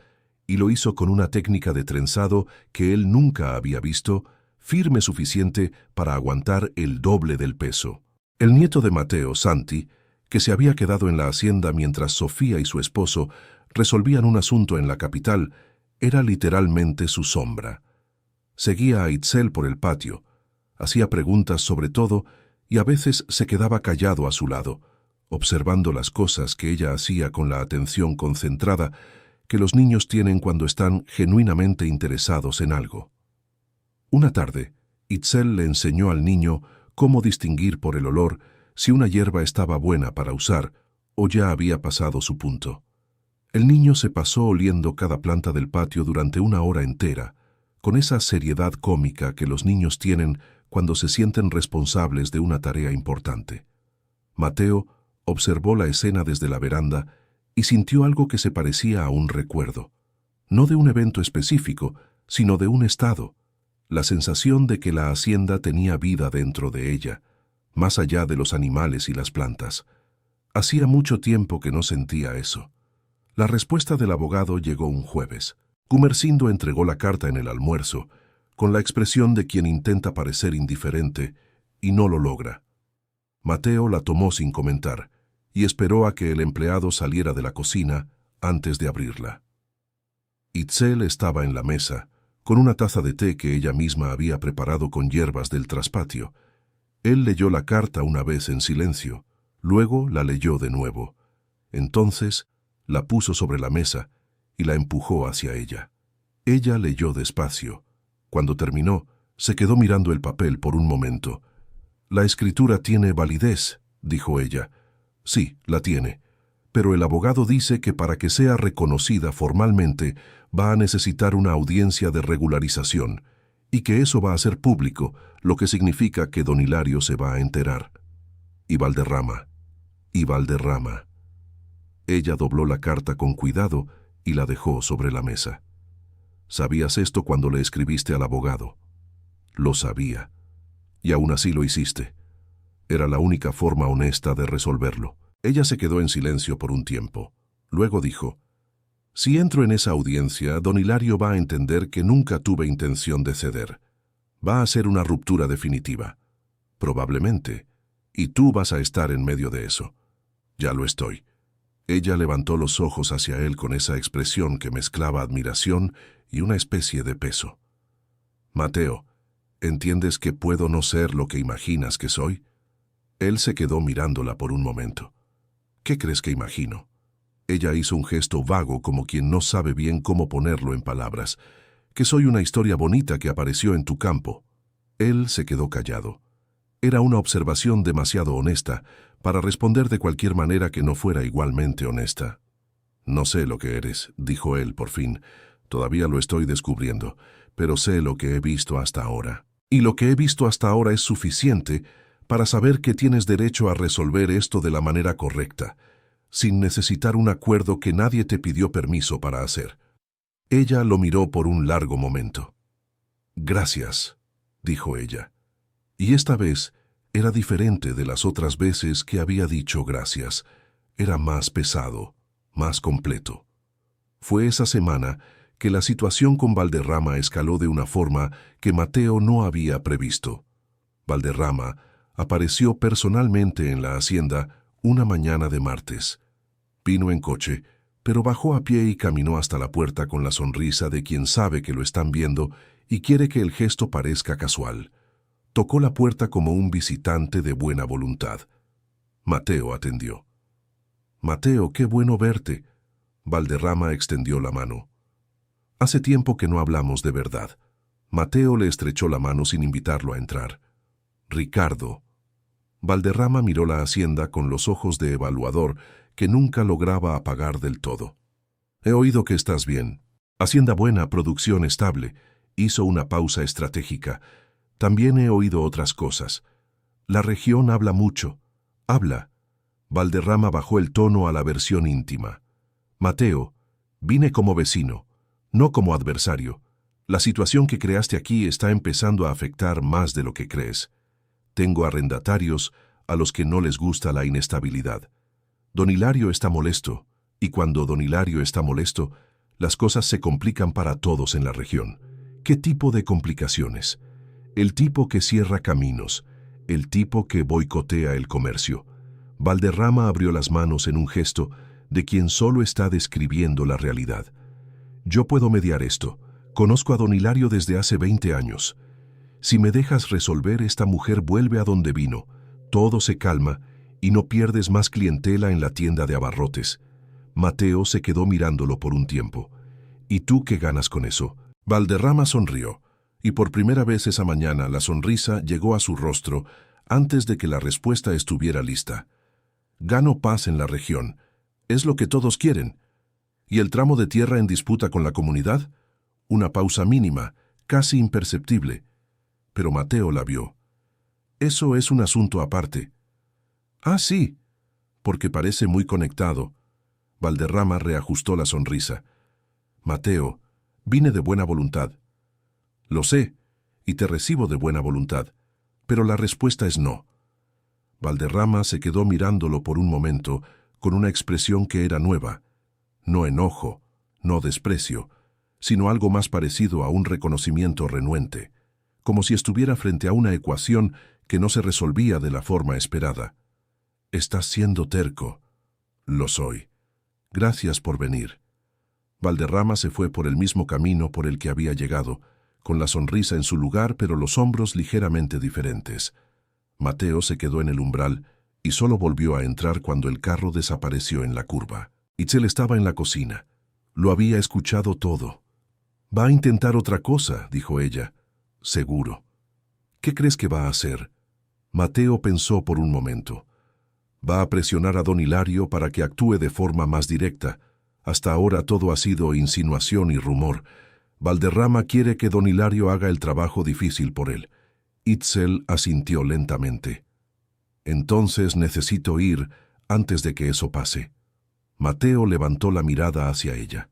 y lo hizo con una técnica de trenzado que él nunca había visto, firme suficiente para aguantar el doble del peso. El nieto de Mateo, Santi, que se había quedado en la hacienda mientras Sofía y su esposo resolvían un asunto en la capital, era literalmente su sombra. Seguía a Itzel por el patio, hacía preguntas sobre todo y a veces se quedaba callado a su lado, observando las cosas que ella hacía con la atención concentrada que los niños tienen cuando están genuinamente interesados en algo. Una tarde, Itzel le enseñó al niño cómo distinguir por el olor si una hierba estaba buena para usar o ya había pasado su punto. El niño se pasó oliendo cada planta del patio durante una hora entera, con esa seriedad cómica que los niños tienen cuando se sienten responsables de una tarea importante. Mateo observó la escena desde la veranda y sintió algo que se parecía a un recuerdo, no de un evento específico, sino de un estado, la sensación de que la hacienda tenía vida dentro de ella, más allá de los animales y las plantas. Hacía mucho tiempo que no sentía eso. La respuesta del abogado llegó un jueves. Gumersindo entregó la carta en el almuerzo, con la expresión de quien intenta parecer indiferente y no lo logra. Mateo la tomó sin comentar y esperó a que el empleado saliera de la cocina antes de abrirla. Itzel estaba en la mesa, con una taza de té que ella misma había preparado con hierbas del traspatio. Él leyó la carta una vez en silencio, luego la leyó de nuevo. Entonces la puso sobre la mesa y la empujó hacia ella. Ella leyó despacio. Cuando terminó, se quedó mirando el papel por un momento. «La escritura tiene validez», dijo ella. «Sí, la tiene. Pero el abogado dice que para que sea reconocida formalmente va a necesitar una audiencia de regularización y que eso va a ser público, lo que significa que don Hilario se va a enterar. Y Valderrama. Ella dobló la carta con cuidado y la dejó sobre la mesa. «Sabías esto cuando le escribiste al abogado». «Lo sabía. Y aún así lo hiciste. Era la única forma honesta de resolverlo». Ella se quedó en silencio por un tiempo. Luego dijo: «Si entro en esa audiencia, don Hilario va a entender que nunca tuve intención de ceder. Va a ser una ruptura definitiva. Probablemente. Y tú vas a estar en medio de eso». «Ya lo estoy». Ella levantó los ojos hacia él con esa expresión que mezclaba admiración y una especie de peso. «Mateo, ¿entiendes que puedo no ser lo que imaginas que soy?» Él se quedó mirándola por un momento. «¿Qué crees que imagino?» Ella hizo un gesto vago como quien no sabe bien cómo ponerlo en palabras. «Que soy una historia bonita que apareció en tu campo». Él se quedó callado. Era una observación demasiado honesta para responder de cualquier manera que no fuera igualmente honesta. «No sé lo que eres», dijo él por fin. «Todavía lo estoy descubriendo, pero sé lo que he visto hasta ahora. Y lo que he visto hasta ahora es suficiente para saber que tienes derecho a resolver esto de la manera correcta, sin necesitar un acuerdo que nadie te pidió permiso para hacer». Ella lo miró por un largo momento. «Gracias», dijo ella. Y esta vez era diferente de las otras veces que había dicho gracias. Era más pesado, más completo. Fue esa semana que la situación con Valderrama escaló de una forma que Mateo no había previsto. Valderrama apareció personalmente en la hacienda una mañana de martes. Vino en coche, pero bajó a pie y caminó hasta la puerta con la sonrisa de quien sabe que lo están viendo y quiere que el gesto parezca casual. Tocó la puerta como un visitante de buena voluntad. Mateo atendió. «Mateo, qué bueno verte». Valderrama extendió la mano. «Hace tiempo que no hablamos de verdad». Mateo le estrechó la mano sin invitarlo a entrar. «Ricardo». Valderrama miró la hacienda con los ojos de evaluador que nunca lograba apagar del todo. «He oído que estás bien. Hacienda buena, producción estable». Hizo una pausa estratégica. «También he oído otras cosas. La región habla mucho. Habla». Valderrama bajó el tono a la versión íntima. «Mateo, vine como vecino, no como adversario. La situación que creaste aquí está empezando a afectar más de lo que crees. Tengo arrendatarios a los que no les gusta la inestabilidad. Don Hilario está molesto, Y cuando don Hilario está molesto, las cosas se complican para todos en la región. ¿Qué tipo de complicaciones? El tipo que cierra caminos, el tipo que boicotea el comercio. Valderrama abrió las manos en un gesto de quien solo está describiendo la realidad. Yo puedo mediar esto. Conozco a don Hilario desde hace 20 años. Si me dejas resolver, esta mujer vuelve a donde vino. Todo se calma y no pierdes más clientela en la tienda de abarrotes. Mateo se quedó mirándolo por un tiempo. ¿Y tú qué ganas con eso? Valderrama sonrió, y por primera vez esa mañana la sonrisa llegó a su rostro antes de que la respuesta estuviera lista. Gano paz en la región. Es lo que todos quieren. ¿Y el tramo de tierra en disputa con la comunidad? Una pausa mínima, casi imperceptible. Pero Mateo la vio. Eso es un asunto aparte. Ah, sí, porque parece muy conectado. Valderrama reajustó la sonrisa. Mateo, vine de buena voluntad. Lo sé, y te recibo de buena voluntad, pero la respuesta es no. Valderrama se quedó mirándolo por un momento, con una expresión que era nueva. No enojo, no desprecio, sino algo más parecido a un reconocimiento renuente, como si estuviera frente a una ecuación que no se resolvía de la forma esperada. Estás siendo terco. Lo soy. Gracias por venir. Valderrama se fue por el mismo camino por el que había llegado, con la sonrisa en su lugar pero los hombros ligeramente diferentes. Mateo se quedó en el umbral y solo volvió a entrar cuando el carro desapareció en la curva. Itzel estaba en la cocina. Lo había escuchado todo. «Va a intentar otra cosa», dijo ella. «Seguro». «¿Qué crees que va a hacer?» Mateo pensó por un momento. «Va a presionar a don Hilario para que actúe de forma más directa. Hasta ahora todo ha sido insinuación y rumor. Valderrama quiere que don Hilario haga el trabajo difícil por él». Itzel asintió lentamente. «Entonces necesito ir antes de que eso pase». Mateo levantó la mirada hacia ella.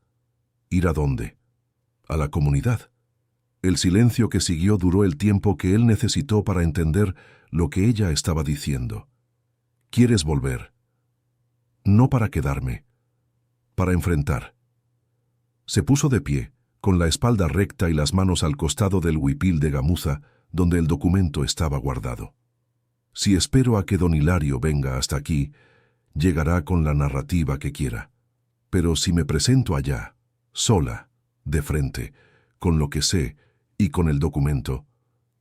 ¿Ir a dónde? A la comunidad. El silencio que siguió duró el tiempo que él necesitó para entender lo que ella estaba diciendo. ¿Quieres volver? No para quedarme, para enfrentar. Se puso de pie, con la espalda recta y las manos al costado del huipil de gamuza, donde el documento estaba guardado. Si espero a que don Hilario venga hasta aquí, llegará con la narrativa que quiera. Pero si me presento allá, sola, de frente, con lo que sé y con el documento,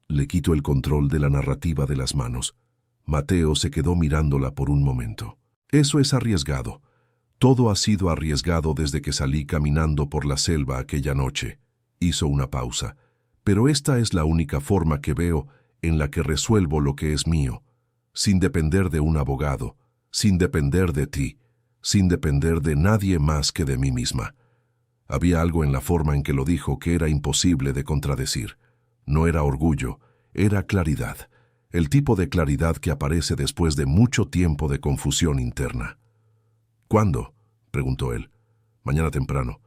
le quito el control de la narrativa de las manos. Mateo se quedó mirándola por un momento. Eso es arriesgado. Todo ha sido arriesgado desde que salí caminando por la selva aquella noche. Hizo una pausa. Pero esta es la única forma que veo en la que resuelvo lo que es mío, sin depender de un abogado, sin depender de ti, sin depender de nadie más que de mí misma. Había algo en la forma en que lo dijo que era imposible de contradecir. No era orgullo, era claridad, el tipo de claridad que aparece después de mucho tiempo de confusión interna. «¿Cuándo?», preguntó él. «Mañana temprano».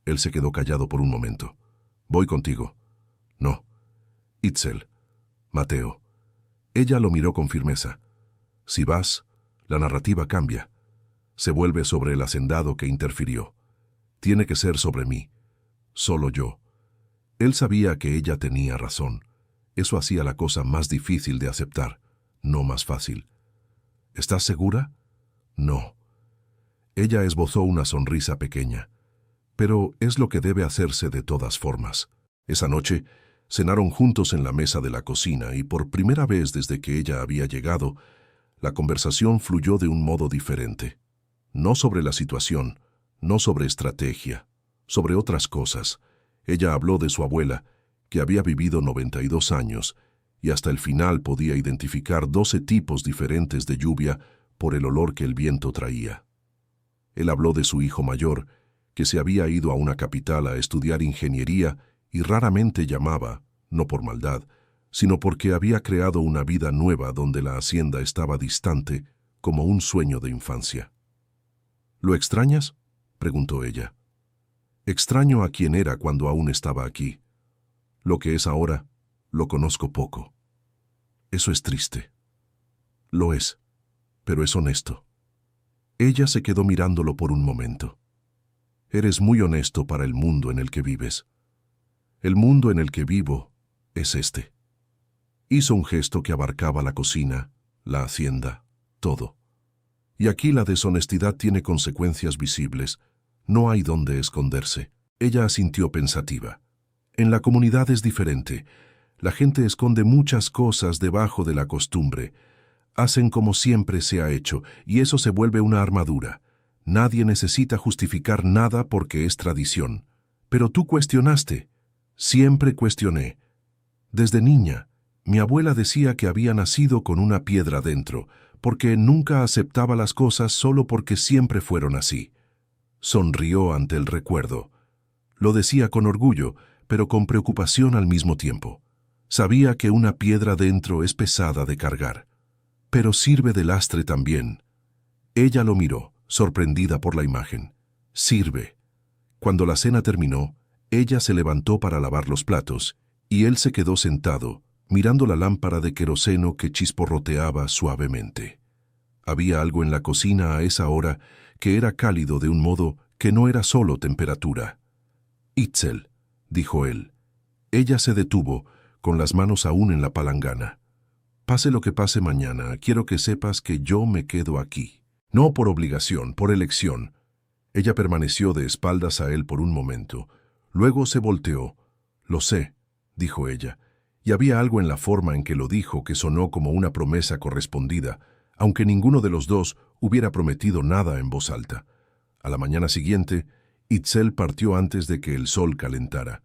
Él se quedó callado por un momento. «Voy contigo». «No». «Itzel». «Mateo». Ella lo miró con firmeza. «Si vas, la narrativa cambia. Se vuelve sobre el hacendado que interfirió. Tiene que ser sobre mí. Solo yo». Él sabía que ella tenía razón. Eso hacía la cosa más difícil de aceptar, no más fácil. «¿Estás segura?» «No». Ella esbozó una sonrisa pequeña. «Pero es lo que debe hacerse de todas formas». Esa noche, cenaron juntos en la mesa de la cocina y por primera vez desde que ella había llegado, la conversación fluyó de un modo diferente. No sobre la situación, no sobre estrategia, sobre otras cosas. Ella habló de su abuela, que había vivido 92 años, y hasta el final podía identificar 12 tipos diferentes de lluvia por el olor que el viento traía. Él habló de su hijo mayor, que se había ido a una capital a estudiar ingeniería y raramente llamaba, no por maldad, sino porque había creado una vida nueva donde la hacienda estaba distante como un sueño de infancia. «¿Lo extrañas?», preguntó ella. «Extraño a quien era cuando aún estaba aquí. Lo que es ahora, lo conozco poco. Eso es triste». «Lo es, pero es honesto». Ella se quedó mirándolo por un momento. Eres muy honesto para el mundo en el que vives. El mundo en el que vivo es este. Hizo un gesto que abarcaba la cocina, la hacienda, todo. Y aquí la deshonestidad tiene consecuencias visibles. No hay dónde esconderse. Ella asintió pensativa. En la comunidad es diferente. La gente esconde muchas cosas debajo de la costumbre. Hacen como siempre se ha hecho, y eso se vuelve una armadura. Nadie necesita justificar nada porque es tradición. Pero tú cuestionaste. Siempre cuestioné. Desde niña, mi abuela decía que había nacido con una piedra dentro, porque nunca aceptaba las cosas solo porque siempre fueron así. Sonrió ante el recuerdo. Lo decía con orgullo, pero con preocupación al mismo tiempo. Sabía que una piedra dentro es pesada de cargar. Pero sirve de lastre también. Ella lo miró, sorprendida por la imagen. Sirve. Cuando la cena terminó, ella se levantó para lavar los platos, y él se quedó sentado, mirando la lámpara de queroseno que chisporroteaba suavemente. Había algo en la cocina a esa hora que era cálido de un modo que no era solo temperatura. «Itzel», dijo él. Ella se detuvo, con las manos aún en la palangana. «Pase lo que pase mañana, quiero que sepas que yo me quedo aquí. No por obligación, por elección». Ella permaneció de espaldas a él por un momento. Luego se volteó. «Lo sé», dijo ella, y había algo en la forma en que lo dijo que sonó como una promesa correspondida, aunque ninguno de los dos hubiera prometido nada en voz alta. A la mañana siguiente, Itzel partió antes de que el sol calentara.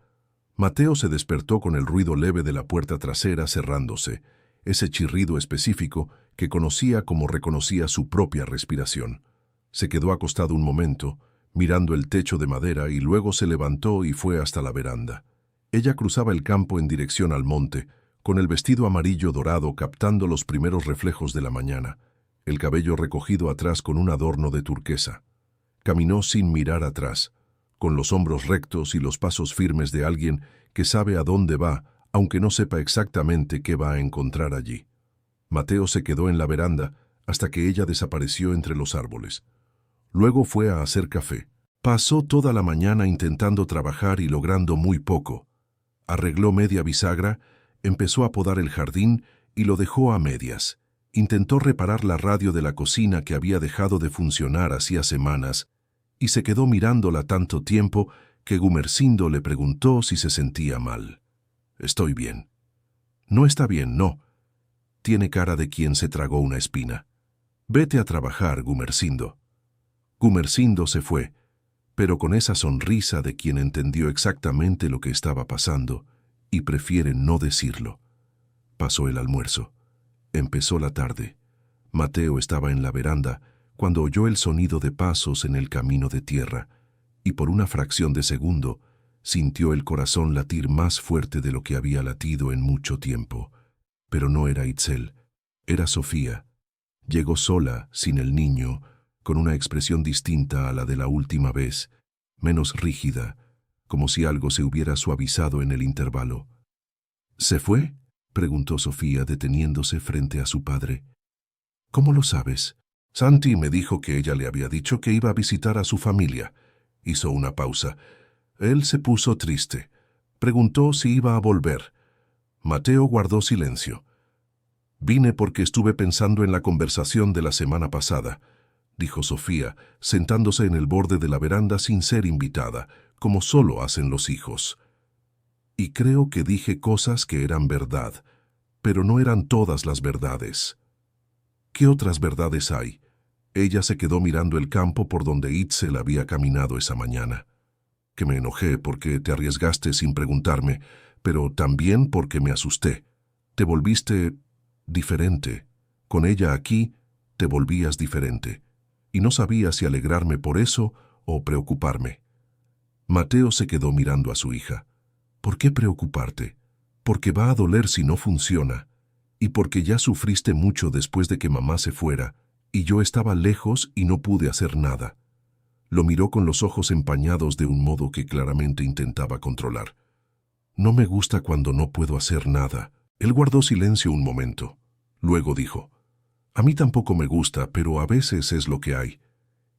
Mateo se despertó con el ruido leve de la puerta trasera cerrándose, ese chirrido específico que conocía como reconocía su propia respiración. Se quedó acostado un momento, mirando el techo de madera, y luego se levantó y fue hasta la veranda. Ella cruzaba el campo en dirección al monte, con el vestido amarillo dorado captando los primeros reflejos de la mañana, el cabello recogido atrás con un adorno de turquesa. Caminó sin mirar atrás, con los hombros rectos y los pasos firmes de alguien que sabe a dónde va, aunque no sepa exactamente qué va a encontrar allí. Mateo se quedó en la veranda hasta que ella desapareció entre los árboles. Luego fue a hacer café. Pasó toda la mañana intentando trabajar y logrando muy poco. Arregló media bisagra, empezó a podar el jardín y lo dejó a medias. Intentó reparar la radio de la cocina que había dejado de funcionar hacía semanas y se quedó mirándola tanto tiempo que Gumersindo le preguntó si se sentía mal. «Estoy bien». «No está bien, no. Tiene cara de quien se tragó una espina. Vete a trabajar, Gumersindo». Gumersindo se fue, pero con esa sonrisa de quien entendió exactamente lo que estaba pasando y prefiere no decirlo. Pasó el almuerzo. Empezó la tarde. Mateo estaba en la veranda cuando oyó el sonido de pasos en el camino de tierra y por una fracción de segundo sintió el corazón latir más fuerte de lo que había latido en mucho tiempo. Pero no era Itzel, era Sofía. Llegó sola, sin el niño, con una expresión distinta a la de la última vez, menos rígida, como si algo se hubiera suavizado en el intervalo. «¿Se fue?», preguntó Sofía deteniéndose frente a su padre. «¿Cómo lo sabes?» «Santi me dijo que ella le había dicho que iba a visitar a su familia». Hizo una pausa. Él se puso triste. Preguntó si iba a volver. Mateo guardó silencio. «Vine porque estuve pensando en la conversación de la semana pasada», dijo Sofía, sentándose en el borde de la veranda sin ser invitada, como solo hacen los hijos. «Y creo que dije cosas que eran verdad, pero no eran todas las verdades». «¿Qué otras verdades hay?». Ella se quedó mirando el campo por donde Itzel había caminado esa mañana. «Que me enojé porque te arriesgaste sin preguntarme, pero también porque me asusté. Te volviste diferente. Con ella aquí, te volvías diferente. Y no sabía si alegrarme por eso o preocuparme». Mateo se quedó mirando a su hija. «¿Por qué preocuparte? Porque va a doler si no funciona. Y porque ya sufriste mucho después de que mamá se fuera, y yo estaba lejos y no pude hacer nada». Lo miró con los ojos empañados de un modo que claramente intentaba controlar. «No me gusta cuando no puedo hacer nada». Él guardó silencio un momento. Luego dijo: «A mí tampoco me gusta, pero a veces es lo que hay.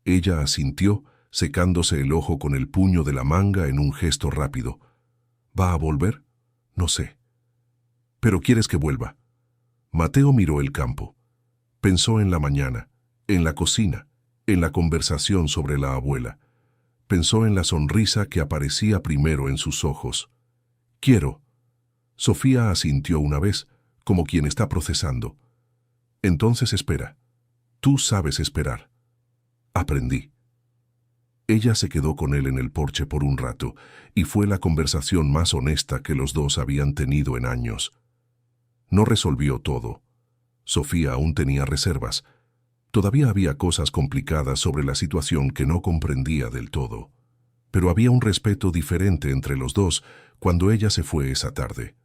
Ella asintió, secándose el ojo con el puño de la manga en un gesto rápido. ¿Va a volver? No sé. ¿Pero quieres que vuelva? Mateo miró el campo. Pensó en la mañana, en la cocina, en la conversación sobre la abuela. Pensó en la sonrisa que aparecía primero en sus ojos. Quiero. Sofía asintió una vez, como quien está procesando. Entonces espera. Tú sabes esperar. Aprendí. Ella se quedó con él en el porche por un rato, y fue la conversación más honesta que los dos habían tenido en años. No resolvió todo. Sofía aún tenía reservas. Todavía había cosas complicadas sobre la situación que no comprendía del todo. Pero había un respeto diferente entre los dos cuando ella se fue esa tarde.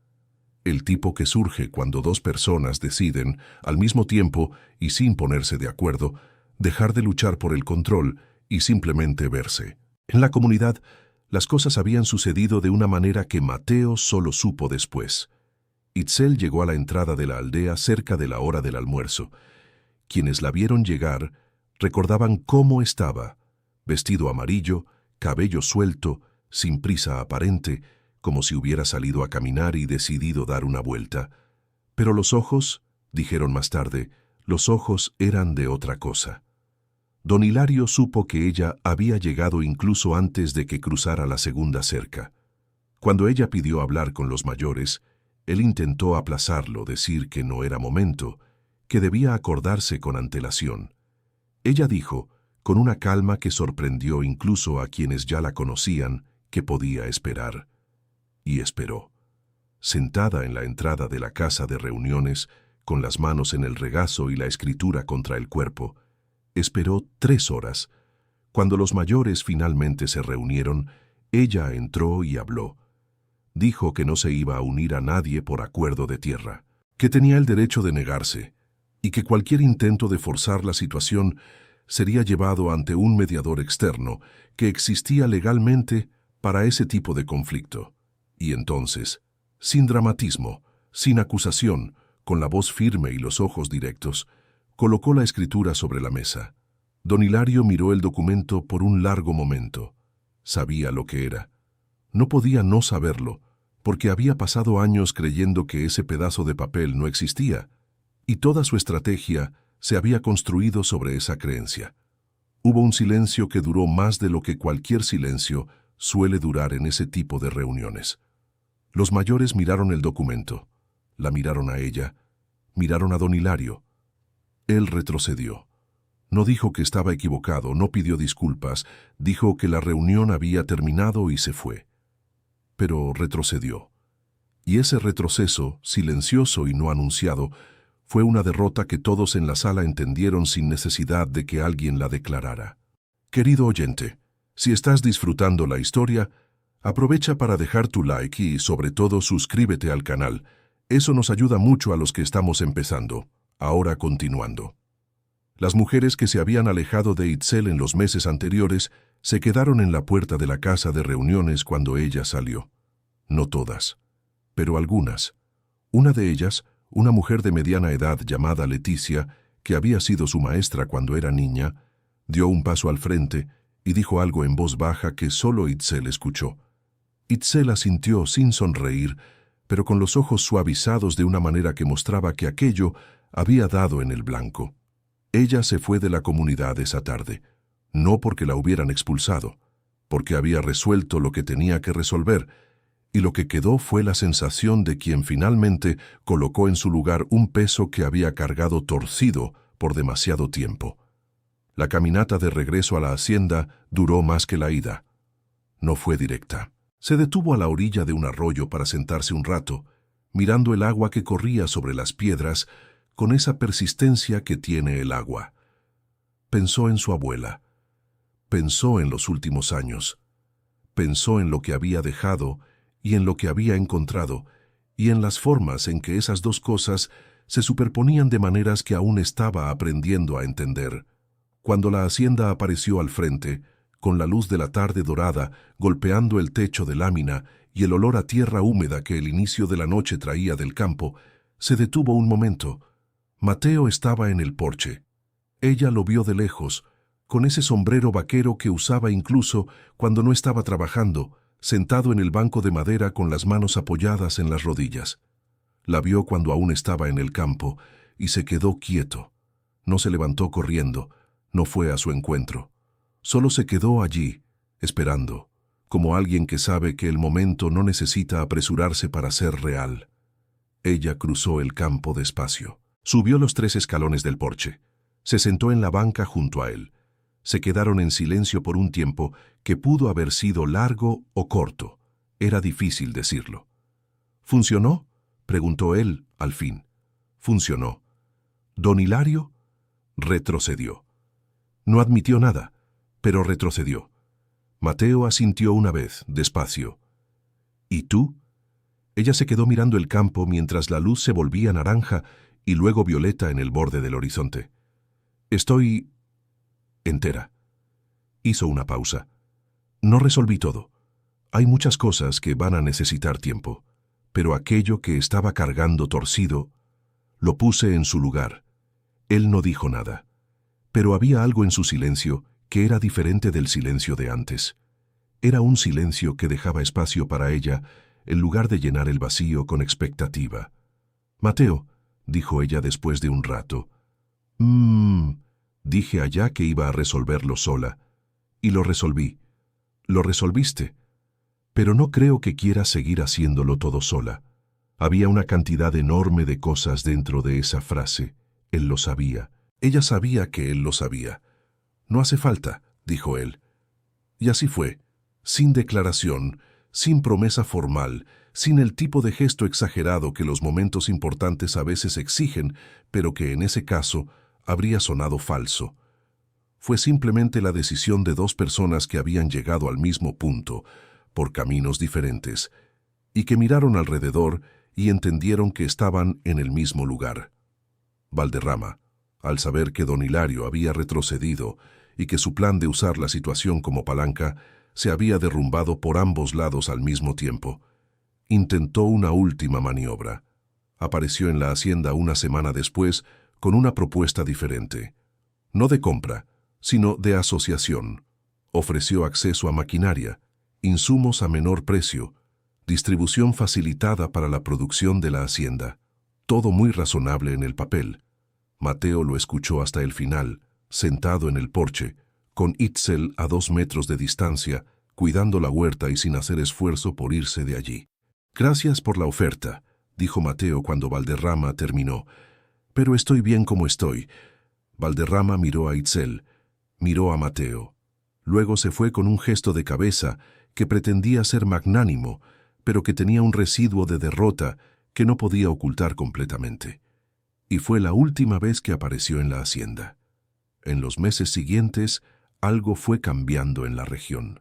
El tipo que surge cuando dos personas deciden, al mismo tiempo y sin ponerse de acuerdo, dejar de luchar por el control y simplemente verse. En la comunidad, las cosas habían sucedido de una manera que Mateo solo supo después. Itzel llegó a la entrada de la aldea cerca de la hora del almuerzo. Quienes la vieron llegar recordaban cómo estaba, vestido amarillo, cabello suelto, sin prisa aparente, como si hubiera salido a caminar y decidido dar una vuelta. Pero los ojos, dijeron más tarde, los ojos eran de otra cosa. Don Hilario supo que ella había llegado incluso antes de que cruzara la segunda cerca. Cuando ella pidió hablar con los mayores, él intentó aplazarlo, decir que no era momento, que debía acordarse con antelación. Ella dijo, con una calma que sorprendió incluso a quienes ya la conocían, que podía esperar. Y esperó. Sentada en la entrada de la casa de reuniones, con las manos en el regazo y la escritura contra el cuerpo, esperó 3 horas. Cuando los mayores finalmente se reunieron, ella entró y habló. Dijo que no se iba a unir a nadie por acuerdo de tierra, que tenía el derecho de negarse, y que cualquier intento de forzar la situación sería llevado ante un mediador externo que existía legalmente para ese tipo de conflicto. Y entonces, sin dramatismo, sin acusación, con la voz firme y los ojos directos, colocó la escritura sobre la mesa. Don Hilario miró el documento por un largo momento. Sabía lo que era. No podía no saberlo, porque había pasado años creyendo que ese pedazo de papel no existía, y toda su estrategia se había construido sobre esa creencia. Hubo un silencio que duró más de lo que cualquier silencio suele durar en ese tipo de reuniones. Los mayores miraron el documento, la miraron a ella, miraron a don Hilario. Él retrocedió. No dijo que estaba equivocado, no pidió disculpas, dijo que la reunión había terminado y se fue. Pero retrocedió. Y ese retroceso, silencioso y no anunciado, fue una derrota que todos en la sala entendieron sin necesidad de que alguien la declarara. Querido oyente, si estás disfrutando la historia, aprovecha para dejar tu like y, sobre todo, suscríbete al canal. Eso nos ayuda mucho a los que estamos empezando. Ahora continuando. Las mujeres que se habían alejado de Itzel en los meses anteriores se quedaron en la puerta de la casa de reuniones cuando ella salió. No todas, pero algunas. Una de ellas, una mujer de mediana edad llamada Leticia, que había sido su maestra cuando era niña, dio un paso al frente y dijo algo en voz baja que solo Itzel escuchó. Itzel asintió sin sonreír, pero con los ojos suavizados de una manera que mostraba que aquello había dado en el blanco. Ella se fue de la comunidad esa tarde, no porque la hubieran expulsado, porque había resuelto lo que tenía que resolver, y lo que quedó fue la sensación de quien finalmente colocó en su lugar un peso que había cargado torcido por demasiado tiempo. La caminata de regreso a la hacienda duró más que la ida. No fue directa. Se detuvo a la orilla de un arroyo para sentarse un rato, mirando el agua que corría sobre las piedras con esa persistencia que tiene el agua. Pensó en su abuela. Pensó en los últimos años. Pensó en lo que había dejado y en lo que había encontrado, y en las formas en que esas dos cosas se superponían de maneras que aún estaba aprendiendo a entender. Cuando la hacienda apareció al frente, con la luz de la tarde dorada golpeando el techo de lámina y el olor a tierra húmeda que el inicio de la noche traía del campo, se detuvo un momento. Mateo estaba en el porche. Ella lo vio de lejos, con ese sombrero vaquero que usaba incluso cuando no estaba trabajando, sentado en el banco de madera con las manos apoyadas en las rodillas. La vio cuando aún estaba en el campo y se quedó quieto. No se levantó corriendo, no fue a su encuentro. Solo se quedó allí, esperando, como alguien que sabe que el momento no necesita apresurarse para ser real. Ella cruzó el campo despacio. Subió los 3 escalones del porche. Se sentó en la banca junto a él. Se quedaron en silencio por un tiempo que pudo haber sido largo o corto. Era difícil decirlo. ¿Funcionó?, preguntó él, al fin. Funcionó. ¿Don Hilario? Retrocedió. No admitió nada, pero retrocedió. Mateo asintió una vez, despacio. ¿Y tú? Ella se quedó mirando el campo mientras la luz se volvía naranja y luego violeta en el borde del horizonte. Estoy entera. Hizo una pausa. No resolví todo. Hay muchas cosas que van a necesitar tiempo, pero aquello que estaba cargando torcido, lo puse en su lugar. Él no dijo nada, pero había algo en su silencio que era diferente del silencio de antes. Era un silencio que dejaba espacio para ella, en lugar de llenar el vacío con expectativa. «Mateo», dijo ella después de un rato. Dije allá que iba a resolverlo sola. Y lo resolví. Lo resolviste. Pero no creo que quieras seguir haciéndolo todo sola. Había una cantidad enorme de cosas dentro de esa frase. Él lo sabía. Ella sabía que él lo sabía. «No hace falta», dijo él. Y así fue, sin declaración, sin promesa formal, sin el tipo de gesto exagerado que los momentos importantes a veces exigen, pero que en ese caso habría sonado falso. Fue simplemente la decisión de 2 personas que habían llegado al mismo punto, por caminos diferentes, y que miraron alrededor y entendieron que estaban en el mismo lugar. Valderrama, al saber que don Hilario había retrocedido y que su plan de usar la situación como palanca se había derrumbado por ambos lados al mismo tiempo, intentó una última maniobra. Apareció en la hacienda una semana después con una propuesta diferente. No de compra, sino de asociación. Ofreció acceso a maquinaria, insumos a menor precio, distribución facilitada para la producción de la hacienda. Todo muy razonable en el papel. Mateo lo escuchó hasta el final, sentado en el porche, con Itzel a 2 metros de distancia, cuidando la huerta y sin hacer esfuerzo por irse de allí. «Gracias por la oferta», dijo Mateo cuando Valderrama terminó. «Pero estoy bien como estoy». Valderrama miró a Itzel, miró a Mateo. Luego se fue con un gesto de cabeza que pretendía ser magnánimo, pero que tenía un residuo de derrota que no podía ocultar completamente. Y fue la última vez que apareció en la hacienda. En los meses siguientes, algo fue cambiando en la región.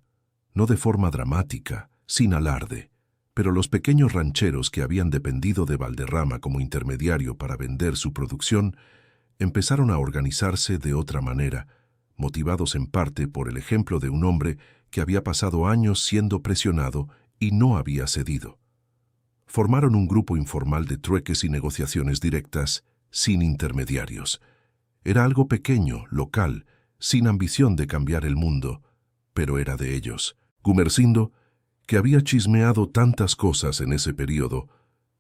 No de forma dramática, sin alarde, pero los pequeños rancheros que habían dependido de Valderrama como intermediario para vender su producción empezaron a organizarse de otra manera, motivados en parte por el ejemplo de un hombre que había pasado años siendo presionado y no había cedido. Formaron un grupo informal de trueques y negociaciones directas, sin intermediarios. Era algo pequeño, local, sin ambición de cambiar el mundo, pero era de ellos. Gumersindo, que había chismeado tantas cosas en ese período,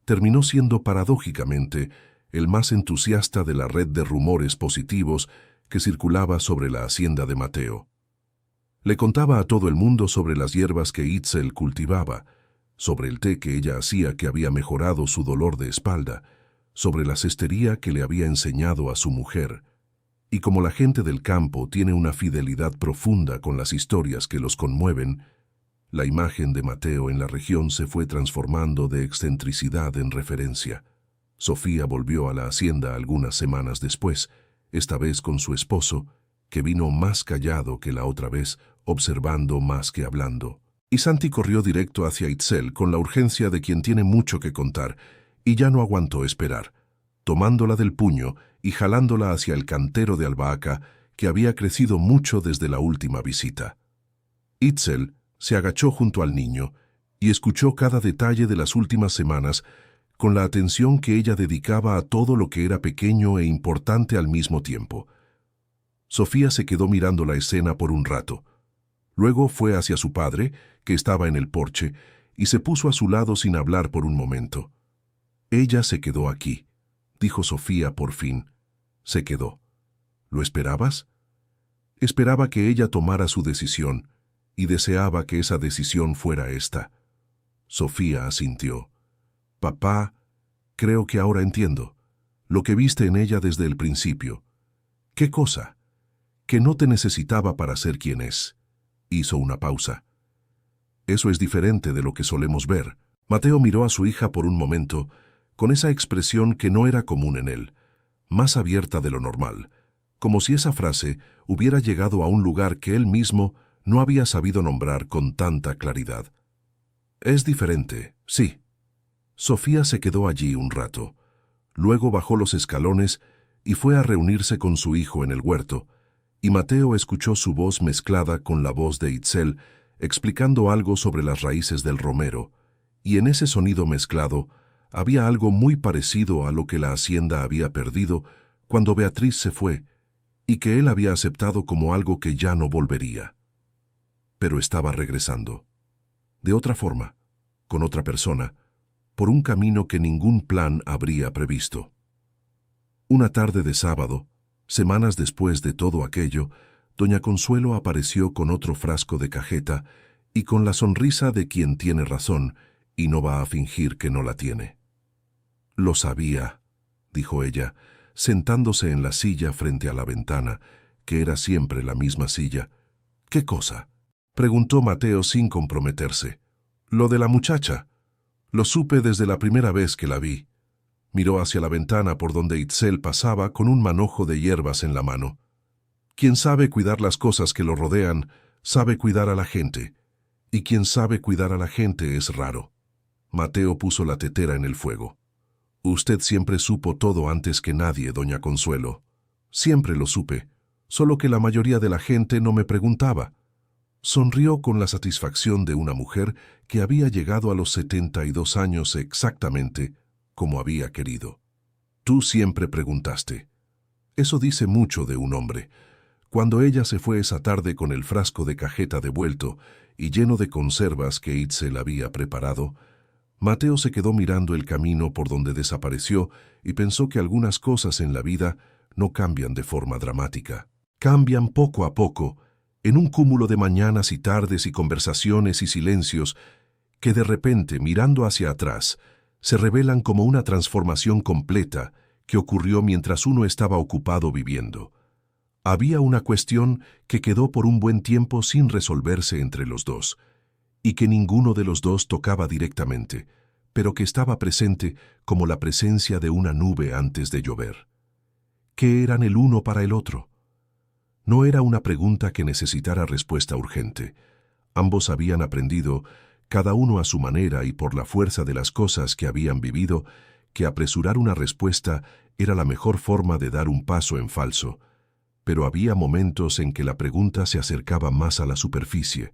terminó siendo paradójicamente el más entusiasta de la red de rumores positivos que circulaba sobre la hacienda de Mateo. Le contaba a todo el mundo sobre las hierbas que Itzel cultivaba, sobre el té que ella hacía que había mejorado su dolor de espalda, sobre la cestería que le había enseñado a su mujer. Y como la gente del campo tiene una fidelidad profunda con las historias que los conmueven, la imagen de Mateo en la región se fue transformando de excentricidad en referencia. Sofía volvió a la hacienda algunas semanas después, esta vez con su esposo, que vino más callado que la otra vez, observando más que hablando. Y Santi corrió directo hacia Itzel con la urgencia de quien tiene mucho que contar, y ya no aguantó esperar, tomándola del puño y jalándola hacia el cantero de albahaca que había crecido mucho desde la última visita. Itzel se agachó junto al niño y escuchó cada detalle de las últimas semanas con la atención que ella dedicaba a todo lo que era pequeño e importante al mismo tiempo. Sofía se quedó mirando la escena por un rato. Luego fue hacia su padre, que estaba en el porche, y se puso a su lado sin hablar por un momento. Ella se quedó aquí, dijo Sofía por fin. Se quedó. ¿Lo esperabas? Esperaba que ella tomara su decisión, y deseaba que esa decisión fuera esta. Sofía asintió. Papá, creo que ahora entiendo. Lo que viste en ella desde el principio. ¿Qué cosa? Que no te necesitaba para ser quien es. Hizo una pausa. Eso es diferente de lo que solemos ver. Mateo miró a su hija por un momento, con esa expresión que no era común en él, más abierta de lo normal, como si esa frase hubiera llegado a un lugar que él mismo no había sabido nombrar con tanta claridad. Es diferente, sí. Sofía se quedó allí un rato. Luego bajó los escalones y fue a reunirse con su hijo en el huerto, y Mateo escuchó su voz mezclada con la voz de Itzel, explicando algo sobre las raíces del romero, y en ese sonido mezclado había algo muy parecido a lo que la hacienda había perdido cuando Beatriz se fue, y que él había aceptado como algo que ya no volvería. Pero estaba regresando. De otra forma, con otra persona, por un camino que ningún plan habría previsto. Una tarde de sábado, semanas después de todo aquello, doña Consuelo apareció con otro frasco de cajeta y con la sonrisa de quien tiene razón y no va a fingir que no la tiene. Lo sabía, dijo ella, sentándose en la silla frente a la ventana, que era siempre la misma silla. ¿Qué cosa? Preguntó Mateo sin comprometerse. Lo de la muchacha. Lo supe desde la primera vez que la vi. Miró hacia la ventana por donde Itzel pasaba con un manojo de hierbas en la mano. Quien sabe cuidar las cosas que lo rodean, sabe cuidar a la gente. Y quien sabe cuidar a la gente es raro. Mateo puso la tetera en el fuego. Usted siempre supo todo antes que nadie, doña Consuelo. Siempre lo supe, solo que la mayoría de la gente no me preguntaba. Sonrió con la satisfacción de una mujer que había llegado a los 72 años exactamente como había querido. Tú siempre preguntaste. Eso dice mucho de un hombre. Cuando ella se fue esa tarde con el frasco de cajeta devuelto y lleno de conservas que Itzel había preparado, Mateo se quedó mirando el camino por donde desapareció y pensó que algunas cosas en la vida no cambian de forma dramática. Cambian poco a poco, en un cúmulo de mañanas y tardes y conversaciones y silencios que de repente, mirando hacia atrás, se revelan como una transformación completa que ocurrió mientras uno estaba ocupado viviendo. Había una cuestión que quedó por un buen tiempo sin resolverse entre los dos, y que ninguno de los dos tocaba directamente, pero que estaba presente como la presencia de una nube antes de llover. ¿Qué eran el uno para el otro? No era una pregunta que necesitara respuesta urgente. Ambos habían aprendido, cada uno a su manera y por la fuerza de las cosas que habían vivido, que apresurar una respuesta era la mejor forma de dar un paso en falso. Pero había momentos en que la pregunta se acercaba más a la superficie,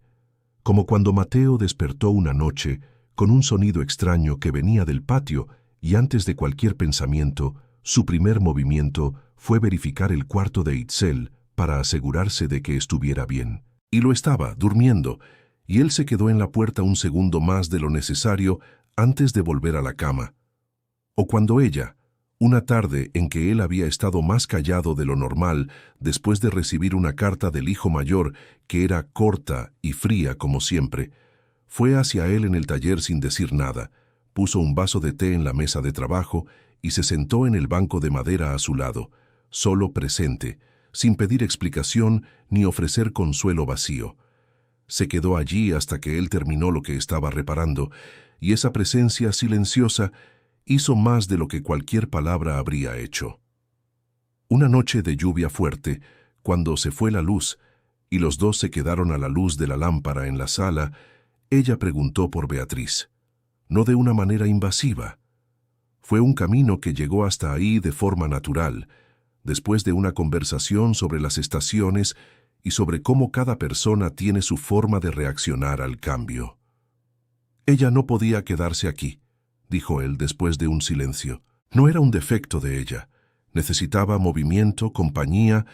como cuando Mateo despertó una noche con un sonido extraño que venía del patio y antes de cualquier pensamiento, su primer movimiento fue verificar el cuarto de Itzel para asegurarse de que estuviera bien. Y lo estaba, durmiendo, y él se quedó en la puerta un segundo más de lo necesario antes de volver a la cama. O cuando ella, una tarde en que él había estado más callado de lo normal después de recibir una carta del hijo mayor que era corta y fría como siempre, fue hacia él en el taller sin decir nada, puso un vaso de té en la mesa de trabajo y se sentó en el banco de madera a su lado, solo presente, sin pedir explicación ni ofrecer consuelo vacío. Se quedó allí hasta que él terminó lo que estaba reparando, y esa presencia silenciosa hizo más de lo que cualquier palabra habría hecho. Una noche de lluvia fuerte, cuando se fue la luz, y los dos se quedaron a la luz de la lámpara en la sala, ella preguntó por Beatriz, no de una manera invasiva. Fue un camino que llegó hasta ahí de forma natural, después de una conversación sobre las estaciones y sobre cómo cada persona tiene su forma de reaccionar al cambio. Ella no podía quedarse aquí, dijo él después de un silencio. No era un defecto de ella. Necesitaba movimiento, compañía,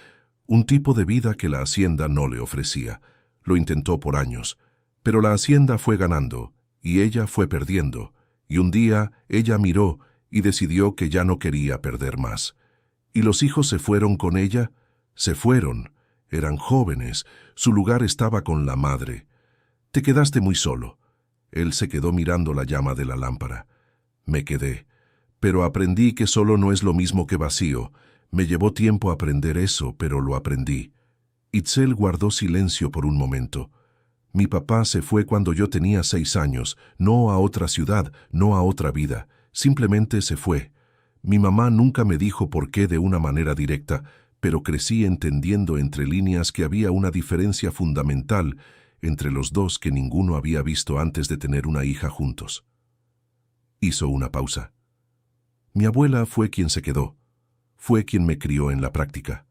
un tipo de vida que la hacienda no le ofrecía. Lo intentó por años, pero la hacienda fue ganando, y ella fue perdiendo, y un día ella miró y decidió que ya no quería perder más. ¿Y los hijos se fueron con ella? Se fueron. Eran jóvenes, su lugar estaba con la madre. Te quedaste muy solo. Él se quedó mirando la llama de la lámpara. Me quedé, pero aprendí que solo no es lo mismo que vacío. Me llevó tiempo aprender eso, pero lo aprendí. Itzel guardó silencio por un momento. Mi papá se fue cuando yo tenía 6 años, no a otra ciudad, no a otra vida. Simplemente se fue. Mi mamá nunca me dijo por qué de una manera directa, pero crecí entendiendo entre líneas que había una diferencia fundamental entre los dos que ninguno había visto antes de tener una hija juntos. Hizo una pausa. Mi abuela fue quien se quedó. Fue quien me crió en la práctica.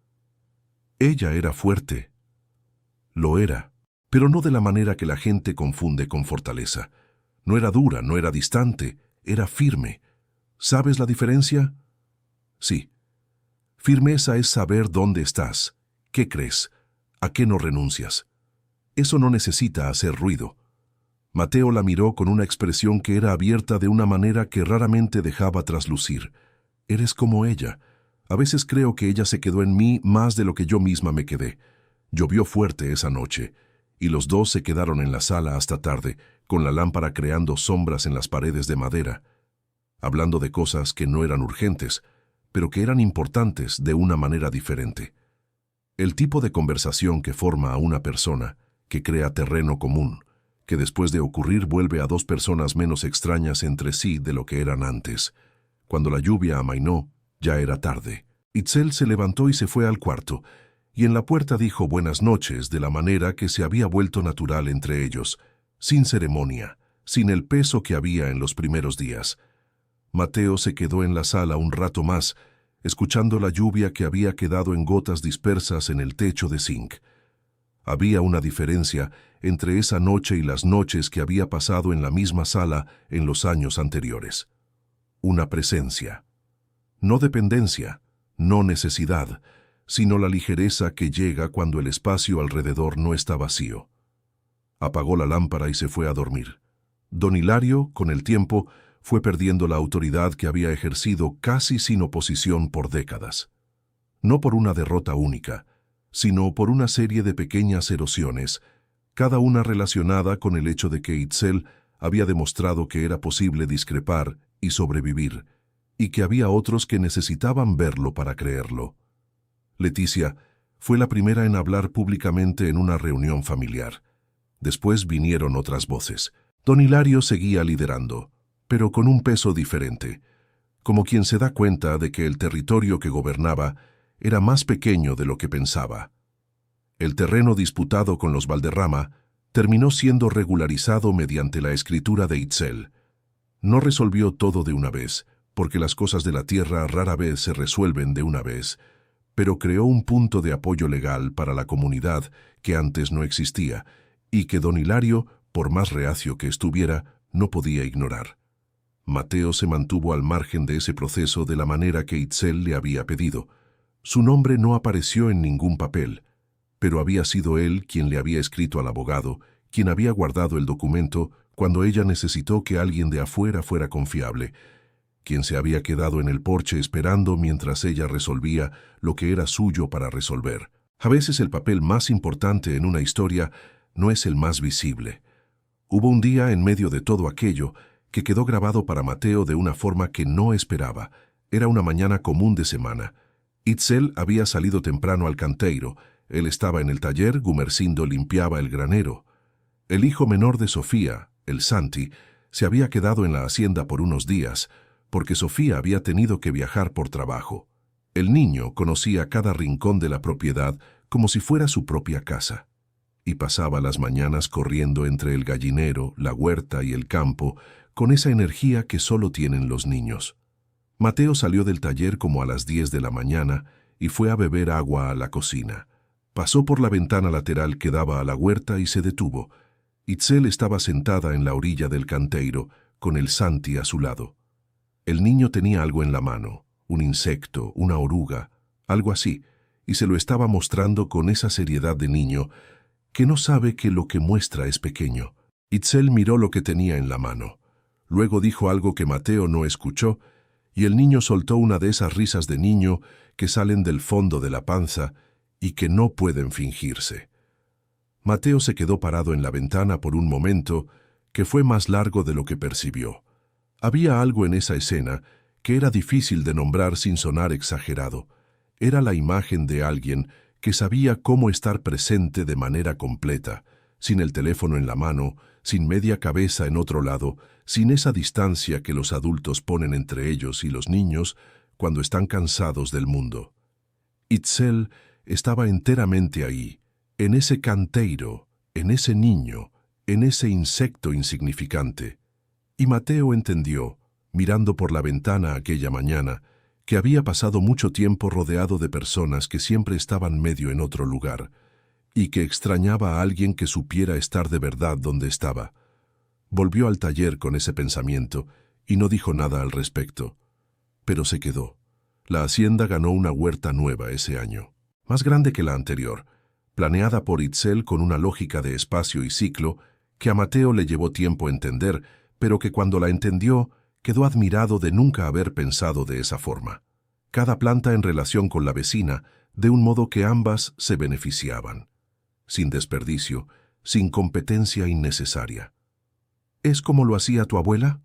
Ella era fuerte. Lo era, pero no de la manera que la gente confunde con fortaleza. No era dura, no era distante, era firme. ¿Sabes la diferencia? Sí. Firmeza es saber dónde estás, qué crees, a qué no renuncias. Eso no necesita hacer ruido. Mateo la miró con una expresión que era abierta de una manera que raramente dejaba traslucir. Eres como ella. A veces creo que ella se quedó en mí más de lo que yo misma me quedé. Llovió fuerte esa noche, y los dos se quedaron en la sala hasta tarde, con la lámpara creando sombras en las paredes de madera, hablando de cosas que no eran urgentes, pero que eran importantes de una manera diferente. El tipo de conversación que forma a una persona, que crea terreno común, que después de ocurrir vuelve a dos personas menos extrañas entre sí de lo que eran antes. Cuando la lluvia amainó, ya era tarde. Itzel se levantó y se fue al cuarto, y en la puerta dijo buenas noches de la manera que se había vuelto natural entre ellos, sin ceremonia, sin el peso que había en los primeros días. Mateo se quedó en la sala un rato más, escuchando la lluvia que había quedado en gotas dispersas en el techo de zinc. Había una diferencia entre esa noche y las noches que había pasado en la misma sala en los años anteriores. Una presencia. No dependencia, no necesidad, sino la ligereza que llega cuando el espacio alrededor no está vacío. Apagó la lámpara y se fue a dormir. Don Hilario, con el tiempo, fue perdiendo la autoridad que había ejercido casi sin oposición por décadas. No por una derrota única, sino por una serie de pequeñas erosiones, cada una relacionada con el hecho de que Itzel había demostrado que era posible discrepar y sobrevivir, y que había otros que necesitaban verlo para creerlo. Leticia fue la primera en hablar públicamente en una reunión familiar. Después vinieron otras voces. Don Hilario seguía liderando, pero con un peso diferente, como quien se da cuenta de que el territorio que gobernaba era más pequeño de lo que pensaba. El terreno disputado con los Valderrama terminó siendo regularizado mediante la escritura de Itzel. No resolvió todo de una vez, porque las cosas de la tierra rara vez se resuelven de una vez, pero creó un punto de apoyo legal para la comunidad que antes no existía y que don Hilario, por más reacio que estuviera, no podía ignorar. Mateo se mantuvo al margen de ese proceso de la manera que Itzel le había pedido. Su nombre no apareció en ningún papel, pero había sido él quien le había escrito al abogado, quien había guardado el documento cuando ella necesitó que alguien de afuera fuera confiable, quien se había quedado en el porche esperando mientras ella resolvía lo que era suyo para resolver. A veces el papel más importante en una historia no es el más visible. Hubo un día en medio de todo aquello que quedó grabado para Mateo de una forma que no esperaba. Era una mañana común de semana. Itzel había salido temprano al canteiro. Él estaba en el taller, Gumersindo limpiaba el granero. El hijo menor de Sofía, el Santi, se había quedado en la hacienda por unos días, porque Sofía había tenido que viajar por trabajo. El niño conocía cada rincón de la propiedad como si fuera su propia casa, y pasaba las mañanas corriendo entre el gallinero, la huerta y el campo, con esa energía que solo tienen los niños. Mateo salió del taller como a las 10 de la mañana y fue a beber agua a la cocina. Pasó por la ventana lateral que daba a la huerta y se detuvo. Itzel estaba sentada en la orilla del canteiro, con el Santi a su lado. El niño tenía algo en la mano, un insecto, una oruga, algo así, y se lo estaba mostrando con esa seriedad de niño que no sabe que lo que muestra es pequeño. Itzel miró lo que tenía en la mano. Luego dijo algo que Mateo no escuchó, y el niño soltó una de esas risas de niño que salen del fondo de la panza y que no pueden fingirse. Mateo se quedó parado en la ventana por un momento que fue más largo de lo que percibió. Había algo en esa escena que era difícil de nombrar sin sonar exagerado. Era la imagen de alguien que sabía cómo estar presente de manera completa, sin el teléfono en la mano, sin media cabeza en otro lado, sin esa distancia que los adultos ponen entre ellos y los niños cuando están cansados del mundo. Itzel estaba enteramente ahí, en ese canteiro, en ese niño, en ese insecto insignificante. Y Mateo entendió, mirando por la ventana aquella mañana, que había pasado mucho tiempo rodeado de personas que siempre estaban medio en otro lugar, y que extrañaba a alguien que supiera estar de verdad donde estaba. Volvió al taller con ese pensamiento y no dijo nada al respecto. Pero se quedó. La hacienda ganó una huerta nueva ese año, más grande que la anterior, planeada por Itzel con una lógica de espacio y ciclo que a Mateo le llevó tiempo entender, pero que cuando la entendió, quedó admirado de nunca haber pensado de esa forma. Cada planta en relación con la vecina, de un modo que ambas se beneficiaban. Sin desperdicio, sin competencia innecesaria. ¿Es como lo hacía tu abuela?,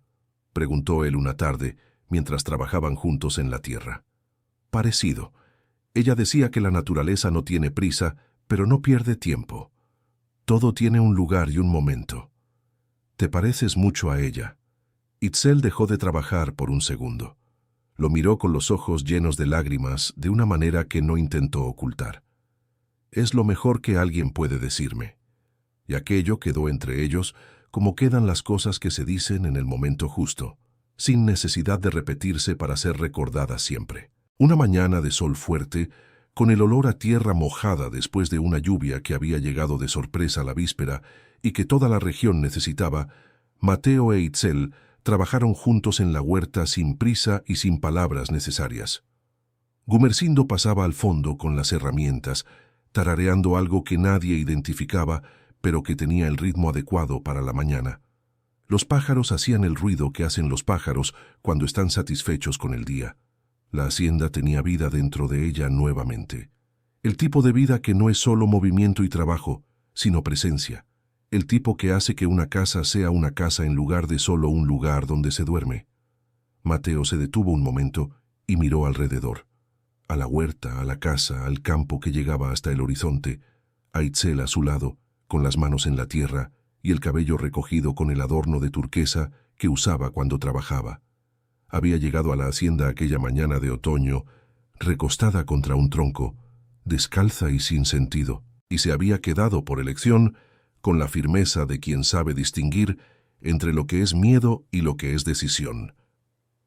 preguntó él una tarde, mientras trabajaban juntos en la tierra. Parecido. Ella decía que la naturaleza no tiene prisa, pero no pierde tiempo. Todo tiene un lugar y un momento. Te pareces mucho a ella. Itzel dejó de trabajar por un segundo. Lo miró con los ojos llenos de lágrimas de una manera que no intentó ocultar. Es lo mejor que alguien puede decirme. Y aquello quedó entre ellos como quedan las cosas que se dicen en el momento justo, sin necesidad de repetirse para ser recordadas siempre. Una mañana de sol fuerte, con el olor a tierra mojada después de una lluvia que había llegado de sorpresa la víspera y que toda la región necesitaba, Mateo e Itzel trabajaron juntos en la huerta sin prisa y sin palabras necesarias. Gumersindo pasaba al fondo con las herramientas, tarareando algo que nadie identificaba, pero que tenía el ritmo adecuado para la mañana. Los pájaros hacían el ruido que hacen los pájaros cuando están satisfechos con el día. La hacienda tenía vida dentro de ella nuevamente. El tipo de vida que no es solo movimiento y trabajo, sino presencia. El tipo que hace que una casa sea una casa en lugar de solo un lugar donde se duerme. Mateo se detuvo un momento y miró alrededor. A la huerta, a la casa, al campo que llegaba hasta el horizonte, a Itzel a su lado, con las manos en la tierra y el cabello recogido con el adorno de turquesa que usaba cuando trabajaba. Había llegado a la hacienda aquella mañana de otoño, recostada contra un tronco, descalza y sin sentido, y se había quedado por elección con la firmeza de quien sabe distinguir entre lo que es miedo y lo que es decisión.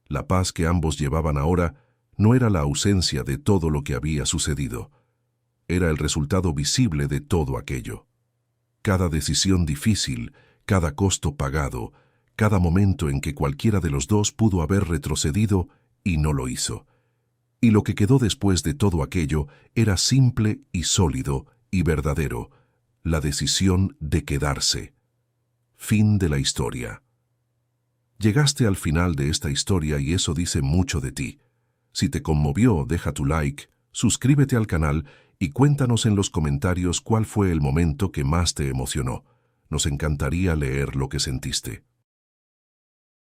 La paz que ambos llevaban ahora no era la ausencia de todo lo que había sucedido. Era el resultado visible de todo aquello. Cada decisión difícil, cada costo pagado, cada momento en que cualquiera de los dos pudo haber retrocedido y no lo hizo. Y lo que quedó después de todo aquello era simple y sólido y verdadero, la decisión de quedarse. Fin de la historia. Llegaste al final de esta historia y eso dice mucho de ti. Si te conmovió, deja tu like, suscríbete al canal y cuéntanos en los comentarios cuál fue el momento que más te emocionó. Nos encantaría leer lo que sentiste.